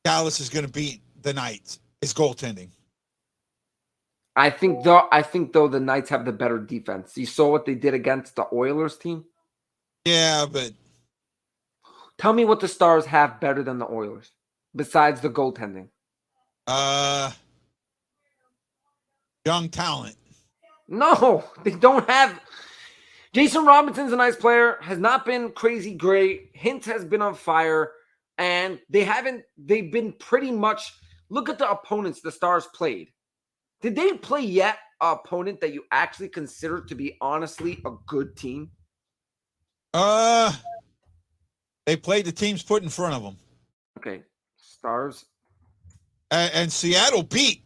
Dallas is going to beat the Knights is goaltending. I think though the Knights have the better defense. You saw what they did against the Oilers team? Yeah, but tell me what the Stars have better than the Oilers besides the goaltending. Young talent. No, they don't have. Jason Robinson's a nice player, has not been crazy great. Hintz has been on fire, and they've been pretty much, look at the opponents the Stars played. Did they play yet an opponent that you actually consider to be honestly a good team? They played the teams put in front of them. Okay, Stars. And Seattle beat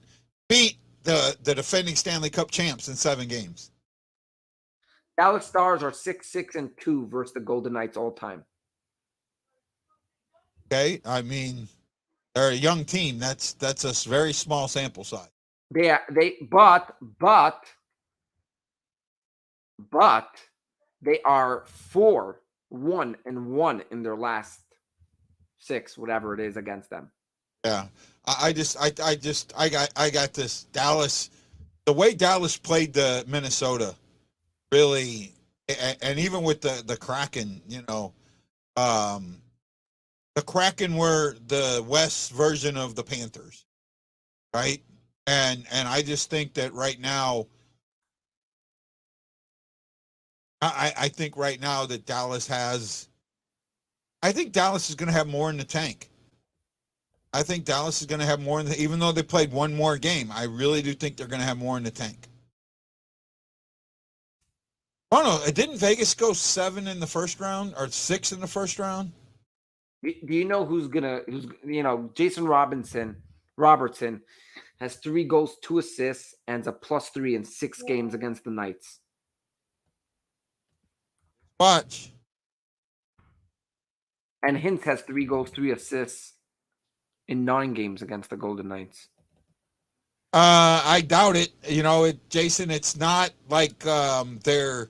the defending Stanley Cup champs in 7 games. Dallas Stars are 6-6-2 versus the Golden Knights all time. Okay, I mean, they're a young team. That's a very small sample size. But they are 4-1-1 in their last 6, whatever it is, against them. Yeah, I got this Dallas. The way Dallas played the Minnesota, really, and even with the Kraken, the Kraken were the West version of the Panthers, right? And I just think that right now, I think right now that Dallas is going to have more in the tank. I think Dallas is going to have more even though they played one more game. I really do think they're going to have more in the tank. Oh no, didn't Vegas go 7 in the first round or 6 in the first round? Do you know who's Jason Robertson has 3 goals, 2 assists, and a +3 in 6 games against the Knights. Watch. And Hintz has 3 goals, 3 assists in 9 games against the Golden Knights. I doubt it. Jason, it's not like they're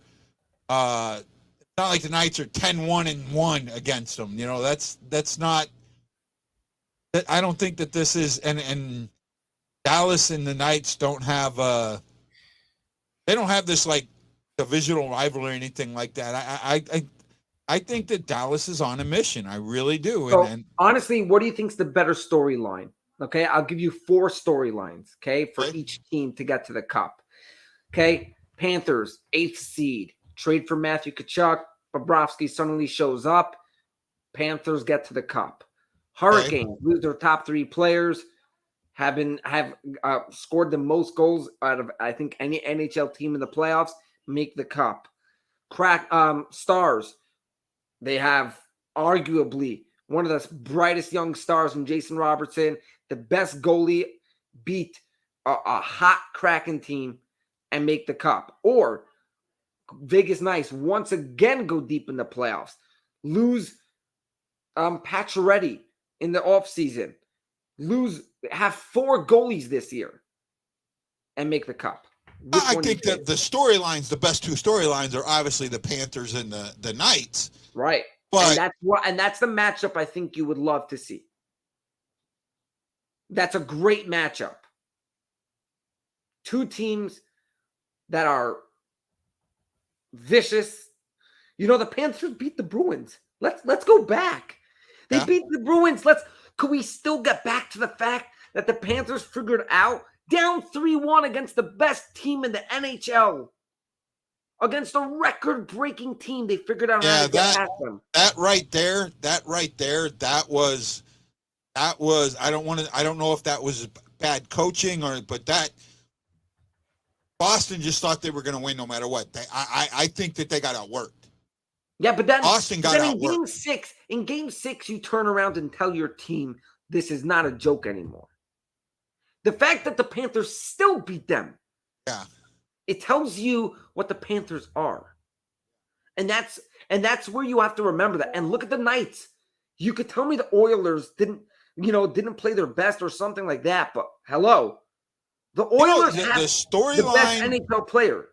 it's not like the Knights are 10-1-1 against them. That's not. I don't think that this is and Dallas and the Knights don't have they don't have this like divisional rivalry or anything like that. I think that Dallas is on a mission. I really do. So, honestly, what do you think is the better storyline? Okay, I'll give you 4 storylines, okay, for each team to get to the cup. Okay, Panthers, 8th seed. Trade for Matthew Tkachuk. Bobrovsky suddenly shows up. Panthers get to the cup. Hurricanes lose their top 3 players. Have scored the most goals out of, I think, any NHL team in the playoffs. Make the cup. Stars. They have arguably one of the brightest young stars in Jason Robertson, the best goalie, beat a hot Kraken team and make the cup. Or Vegas Knights once again go deep in the playoffs, lose Pacioretty in the offseason, have 4 goalies this year, and make the cup? Which I one think do you that the storylines, the best two storylines, are obviously the Panthers and the Knights. Right. But And that's the matchup I think you would love to see. That's a great matchup. Two teams that are vicious. You know, the Panthers beat the Bruins. Let's go back. They Yeah. beat the Bruins. Could we still get back to the fact that the Panthers figured out down 3-1 against the best team in the NHL? Against a record-breaking team, they figured out how to get past them. That right there, that was I don't know if that was bad coaching but that Boston just thought they were going to win no matter what. I think that they got outworked. Yeah, but then Boston got outworked. In game six, you turn around and tell your team this is not a joke anymore. The fact that the Panthers still beat them. Yeah. It tells you what the Panthers are. And that's where you have to remember that. And look at the Knights. You could tell me the Oilers didn't play their best or something like that, but hello. The Oilers have the storyline, the best NHL player.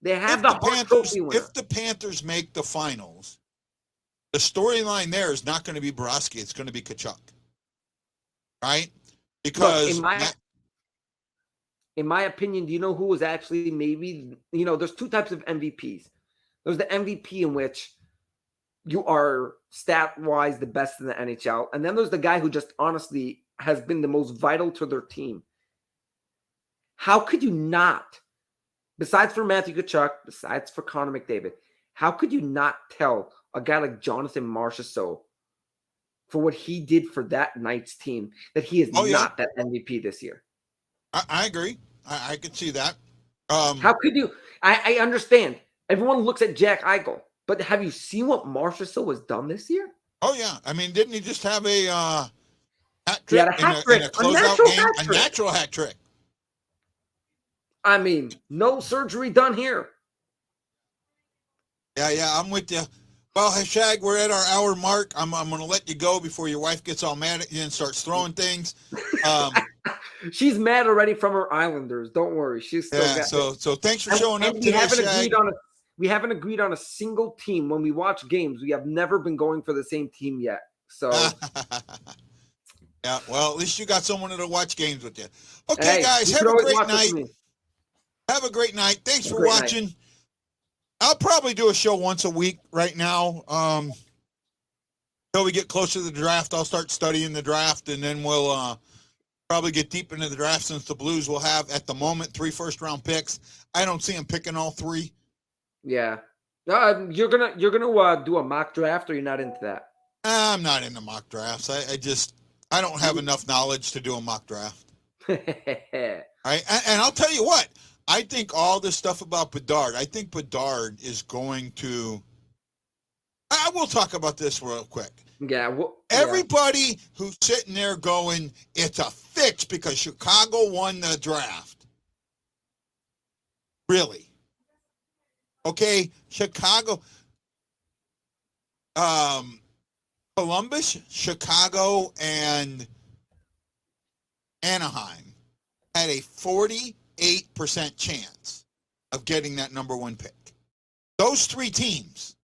They have the Hart Trophy winner. If the Panthers make the finals, the storyline there is not going to be Boroski. It's going to be Tkachuk. Right? Because in my opinion, do you know who was actually maybe, there's two types of MVPs. There's the MVP in which you are stat-wise the best in the NHL. And then there's the guy who just honestly has been the most vital to their team. How could you not, besides for Matthew Tkachuk, besides for Connor McDavid, how could you not tell a guy like Jonathan Marchessault for what he did for that Knights team that he is not that MVP this year? I agree. I could see that. How could you? I understand. Everyone looks at Jack Eichel, but have you seen what Marchessault has done this year? Oh, yeah. I mean, didn't he just have a hat trick? He had a hat trick. In a closeout game? A natural hat trick. I mean, no surgery done here. Yeah, I'm with you. Well, Shag, we're at our hour mark. I'm going to let you go before your wife gets all mad at you and starts throwing things. She's mad already from her Islanders. Don't worry. She's still got so thanks for showing up today, Shag. We haven't agreed on a single team when we watch games. We have never been going for the same team yet. So yeah, well, at least you got someone that'll watch games with you. Okay, guys, have a great night. Have a great night. Thanks for watching. Night. I'll probably do a show once a week right now. Until we get closer to the draft, I'll start studying the draft, and then we'll probably get deep into the draft since the Blues will have, at the moment, 3 first-round picks. I don't see them picking all 3. Yeah. You're gonna do a mock draft, or you're not into that? I'm not into mock drafts. I don't have enough knowledge to do a mock draft. Right? And I'll tell you what. I think all this stuff about Bedard, I think Bedard is going to – I will talk about this real quick. Yeah. Everybody who's sitting there going, it's a fix because Chicago won the draft. Really? Okay, Chicago, Columbus, Chicago, and Anaheim had a 48% chance of getting that number 1 pick. Those 3 teams.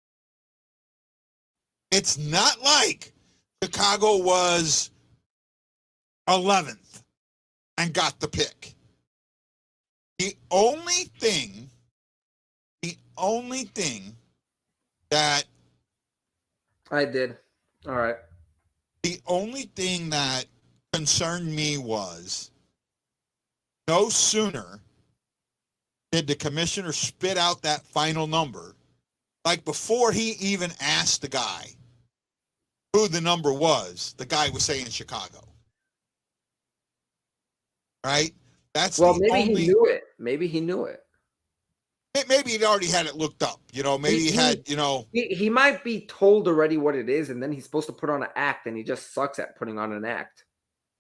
It's not like Chicago was 11th and got the pick. The only thing that I did. All right. The only thing that concerned me was no sooner did the commissioner spit out that final number, like before he even asked the guy who the number was, the guy was saying Chicago. Right? That's maybe he knew it. Maybe he knew it. Maybe he'd already had it looked up. Maybe he had. He might be told already what it is, and then he's supposed to put on an act, and he just sucks at putting on an act.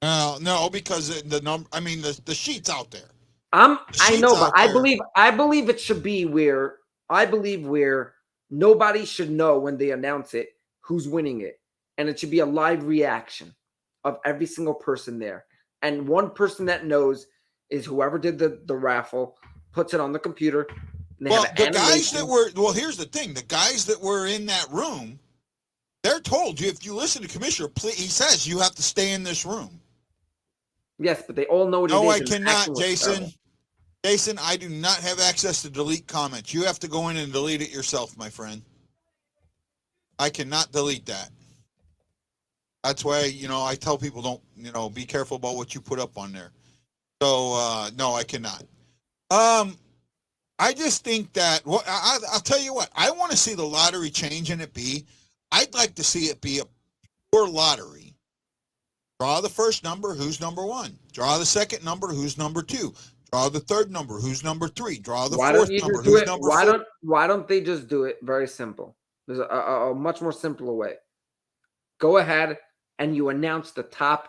No, because the number. I mean, the sheet's out there. I know, but I believe it should be where nobody should know when they announce it who's winning it, and it should be a live reaction of every single person there, and one person that knows is whoever did the raffle puts it on the computer. And they Well, have the an guys that animation. were here's the thing: the guys that were in that room, they're told you if you listen to Commissioner, he says you have to stay in this room. Yes, but they all know what it No, is. I and the cannot, acting was Jason. terrible. Jason, I do not have access to delete comments. You have to go in and delete it yourself, my friend. I cannot delete that. That's why, I tell people don't, be careful about what you put up on there. So, no, I cannot. I just think that, I'll tell you what, I want to see the lottery change and it be, I'd like to see it be a pure lottery. Draw the first number, who's number one. Draw the second number, who's number two. Draw the third number, who's number three. Draw the fourth number, who's number four. Why don't they just do it very simple? There's a much more simpler way. Go ahead and you announce the top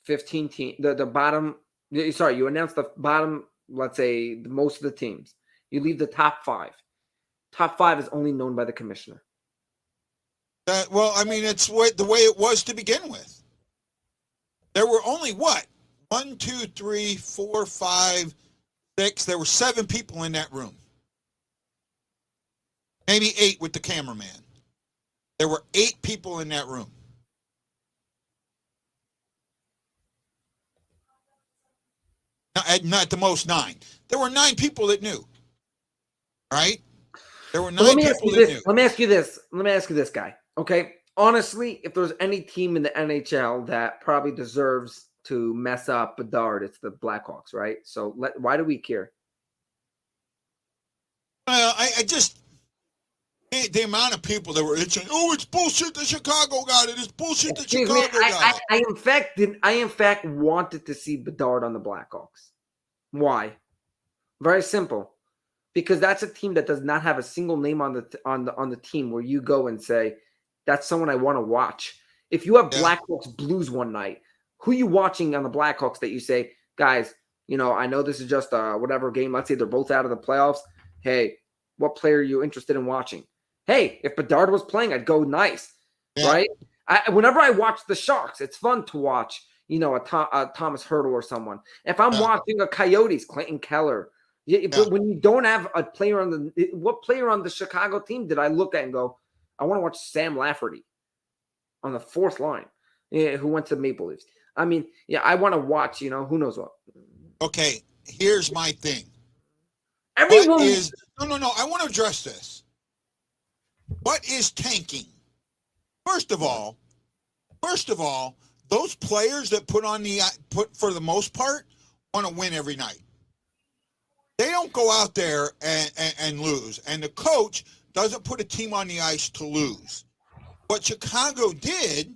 15 team, the bottom. Sorry, you announce the bottom. Let's say most of the teams. You leave the top 5. Top 5 is only known by the commissioner. Well, I mean, it's the way it was to begin with. There were only what? 1, 2, 3, 4, 5, 6. There were 7 people in that room. Maybe 8 with the cameraman. There were 8 people in that room. Not at the most 9. There were 9 people that knew. Right? There were 9 people that knew. Let me ask you this, guy. Okay? Honestly, if there's any team in the NHL that probably deserves to mess up Bedard, it's the Blackhawks, right? So why do we care? I just the amount of people that were itching. Oh, it's bullshit that Chicago got it. It's bullshit that Chicago got it. I in fact wanted to see Bedard on the Blackhawks. Why? Very simple. Because that's a team that does not have a single name on the team where you go and say, that's someone I want to watch. If you have Blackhawks Blues one night, who are you watching on the Blackhawks that you say, guys, I know this is just whatever game. Let's say they're both out of the playoffs. Hey, what player are you interested in watching? Hey, if Bedard was playing, I'd go nice, right? Whenever I watch the Sharks, it's fun to watch, a Thomas Hertel or someone. If I'm watching a Coyotes, Clayton Keller. But when you don't have a player what player on the Chicago team did I look at and go, I want to watch Sam Lafferty on the 4th line, who went to Maple Leafs. I mean, I want to watch, who knows what. Okay, here's my thing. Everyone No, I want to address this. What is tanking? First of all, those players that put for the most part want to win every night. They don't go out there and lose. And the coach doesn't put a team on the ice to lose. What Chicago did,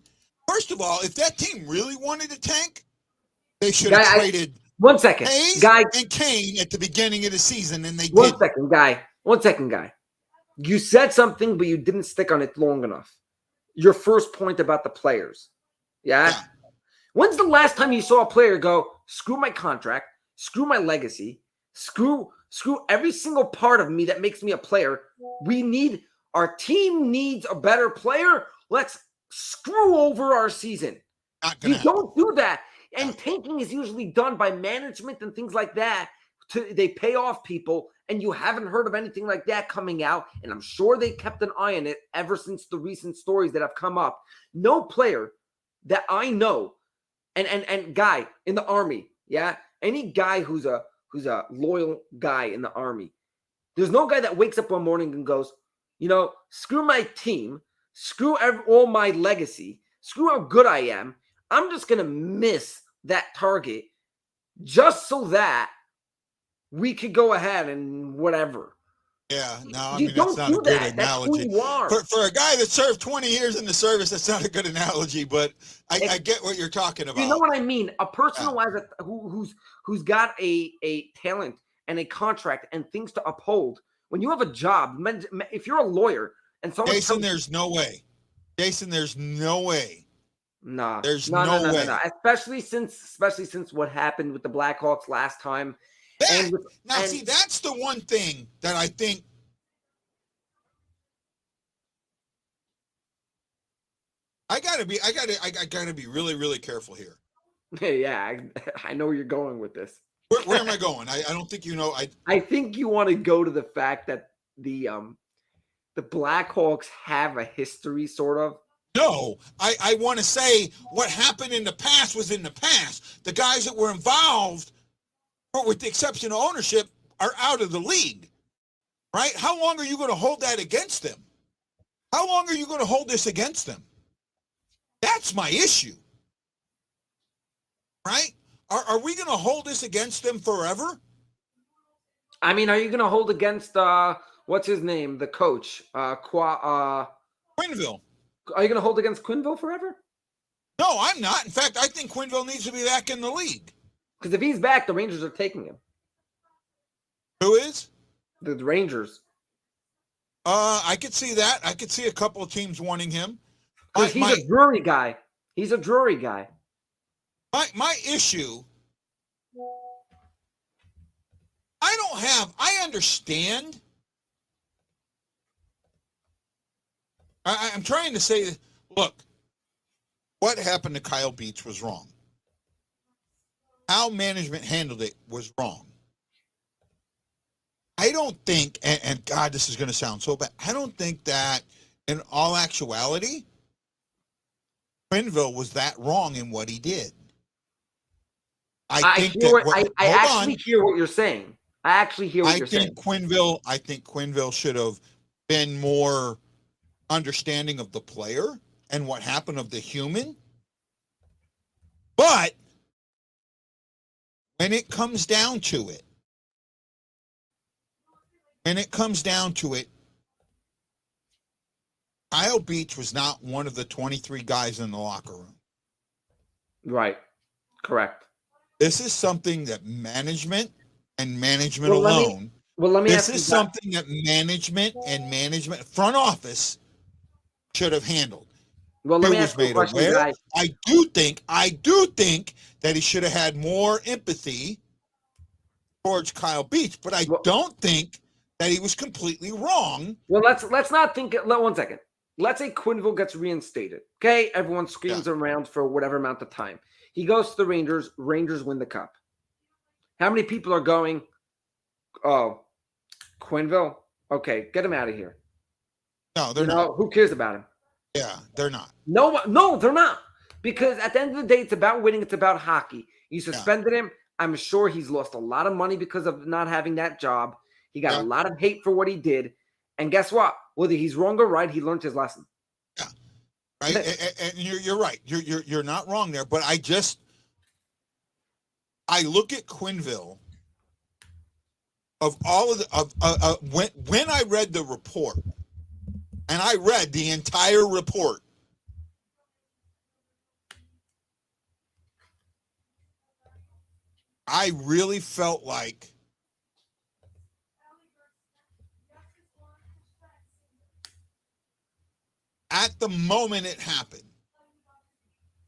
first of all, if that team really wanted to tank, they should have traded 1 second, Hayes guy, and Kane at the beginning of the season, and they did. 1 second, guy. 1 second, guy. You said something, but you didn't stick on it long enough. Your first point about the players. Yeah? When's the last time you saw a player go, screw my contract, screw my legacy, screw every single part of me that makes me a player. Our team needs a better player. Let's screw over our season. You don't do that. And tanking is usually done by management and things like that. They pay off people, and you haven't heard of anything like that coming out. And I'm sure they kept an eye on it ever since the recent stories that have come up. No player that I know, and guy in the Army, any guy who's a loyal guy in the Army, there's no guy that wakes up one morning and goes, screw my team, screw all my legacy, screw how good I am. I'm just going to miss that target just so that we could go ahead and whatever. Yeah, no, I mean, that's not a good analogy. That's who you are. For a guy that served 20 years in the service, that's not a good analogy, but I get what you're talking about. You know what I mean? A person who's got a talent and a contract and things to uphold. When you have a job, if you're a lawyer and someone Jason, there's no way. Jason, there's no way. Nah, there's no way. No. Especially since what happened with the Blackhawks last time. See, that's the one thing that I think. I gotta be really, really careful here. Yeah, I know where you're going with this. Where am I going? I don't think you know. I think you want to go to the fact that the Blackhawks have a history, sort of. No, I want to say what happened in the past was in the past. The guys that were involved, with the exception of ownership, are out of the league, right? How long are you going to hold that against them? How long are you going to hold this against them? That's my issue, right? Are we going to hold this against them forever? I mean, are you going to hold against what's his name, the coach, Quinville. Are you going to hold against Quinville forever? No, I'm not. In fact, I think Quinville needs to be back in the league. Because if he's back, the Rangers are taking him. Who is? The Rangers. I could see that. I could see a couple of teams wanting him. Because he's a Drury guy. He's a Drury guy. My issue, I understand. I'm trying to say, look, what happened to Kyle Beach was wrong. How management handled it was wrong. I don't think, and God, this is going to sound so bad, I don't think that in all actuality, Quinville was that wrong in what he did. I actually hear what you're saying. I actually hear what you're saying. I think Quinville should have been more understanding of the player and what happened of the human. But when it comes down to it, Kyle Beach was not one of the 23 guys in the locker room. Right. Correct. This is something that management and management alone. Let me this is something that management and management front office should have handled. Well, let me ask you a question, guys. I do think that he should have had more empathy towards Kyle Beach, but I don't think that he was completely wrong. Well, let's not think it. 1 second. Let's say Quinville gets reinstated. Okay, everyone screams around for whatever amount of time. He goes to the Rangers. Rangers win the cup. How many people are going, oh, Quinville? Okay, get him out of here. No, they're not. Who cares about him? Yeah, they're not. No, they're not. Because at the end of the day, it's about winning. It's about hockey. You suspended him. I'm sure he's lost a lot of money because of not having that job. He got a lot of hate for what he did. And guess what? Whether he's wrong or right, he learned his lesson. Yeah. Right. And you're right. You're not wrong there. But I look at Quinville of all of the when I read the report, and I read the entire report, I really felt like at the moment it happened,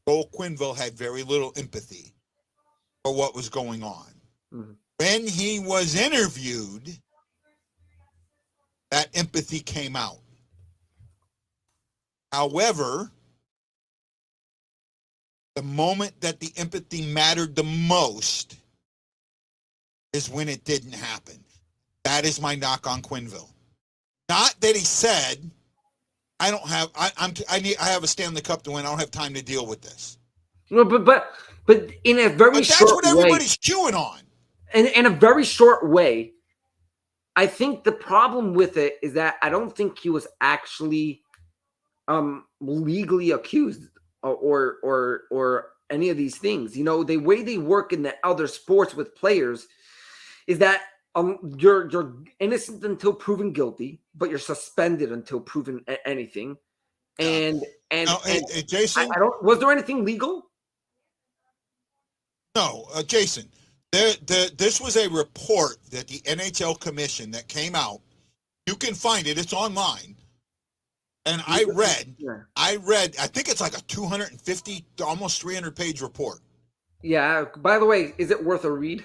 Joel Quinville had very little empathy for what was going on. Mm-hmm. When he was interviewed, that empathy came out. However, the moment that the empathy mattered the most is when it didn't happen. That is my knock on Quinville. Not that he said, I have a Stanley Cup to win. I don't have time to deal with this. No, but in a very short way. That's what everybody's chewing on. In a very short way, I think the problem with it is that I don't think he was actually legally accused or any of these things. You know, the way they work in the other sports with players is that you're innocent until proven guilty, but you're suspended until proven anything. And Jason, was there anything legal? No, Jason. This was a report that the NHL Commission that came out. You can find it; it's online. And I read. I think it's like a 250, almost 300-page report. Yeah. By the way, is it worth a read?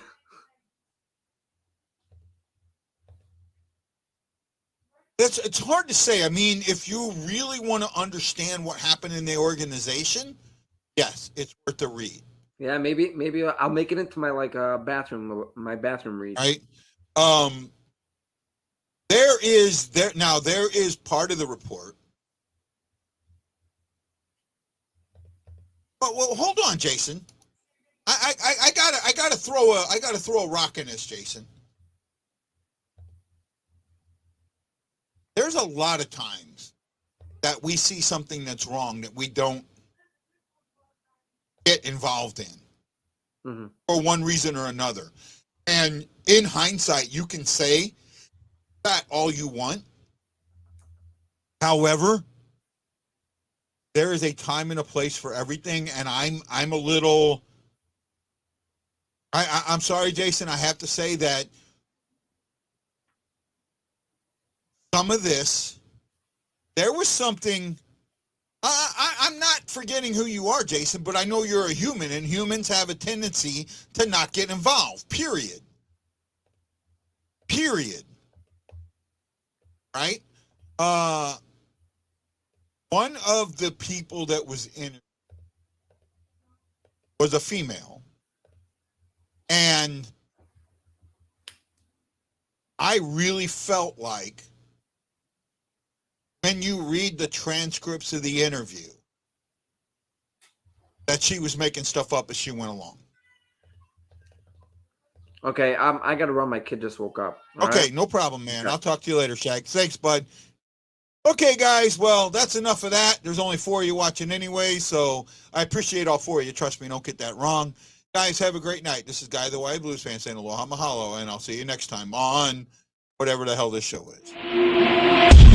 It's hard to say. I mean, if you really want to understand what happened in the organization, yes, it's worth a read. Yeah, maybe I'll make it into my bathroom read. Right. There is part of the report. But well, hold on, Jason. I gotta throw a rock in this, Jason. There's a lot of times that we see something that's wrong that we don't get involved in for one reason or another. And in hindsight, you can say that all you want. However, there is a time and a place for everything, and I'm a little. I'm sorry, Jason. I have to say that some of this, there was something. I'm not forgetting who you are, Jason, but I know you're a human, and humans have a tendency to not get involved. Period. Right? One of the people that was in it was a female, and I really felt like when you read the transcripts of the interview that she was making stuff up as she went along. Okay, I got to run. My kid just woke up. Okay, right? No problem, man. Okay. I'll talk to you later, Shag. Thanks, bud. Okay, guys, well, that's enough of that. There's only 4 of you watching anyway, so I appreciate all 4 of you. Trust me, don't get that wrong. Guys, have a great night. This is Guy the White Blues fan saying aloha mahalo, and I'll see you next time on whatever the hell this show is.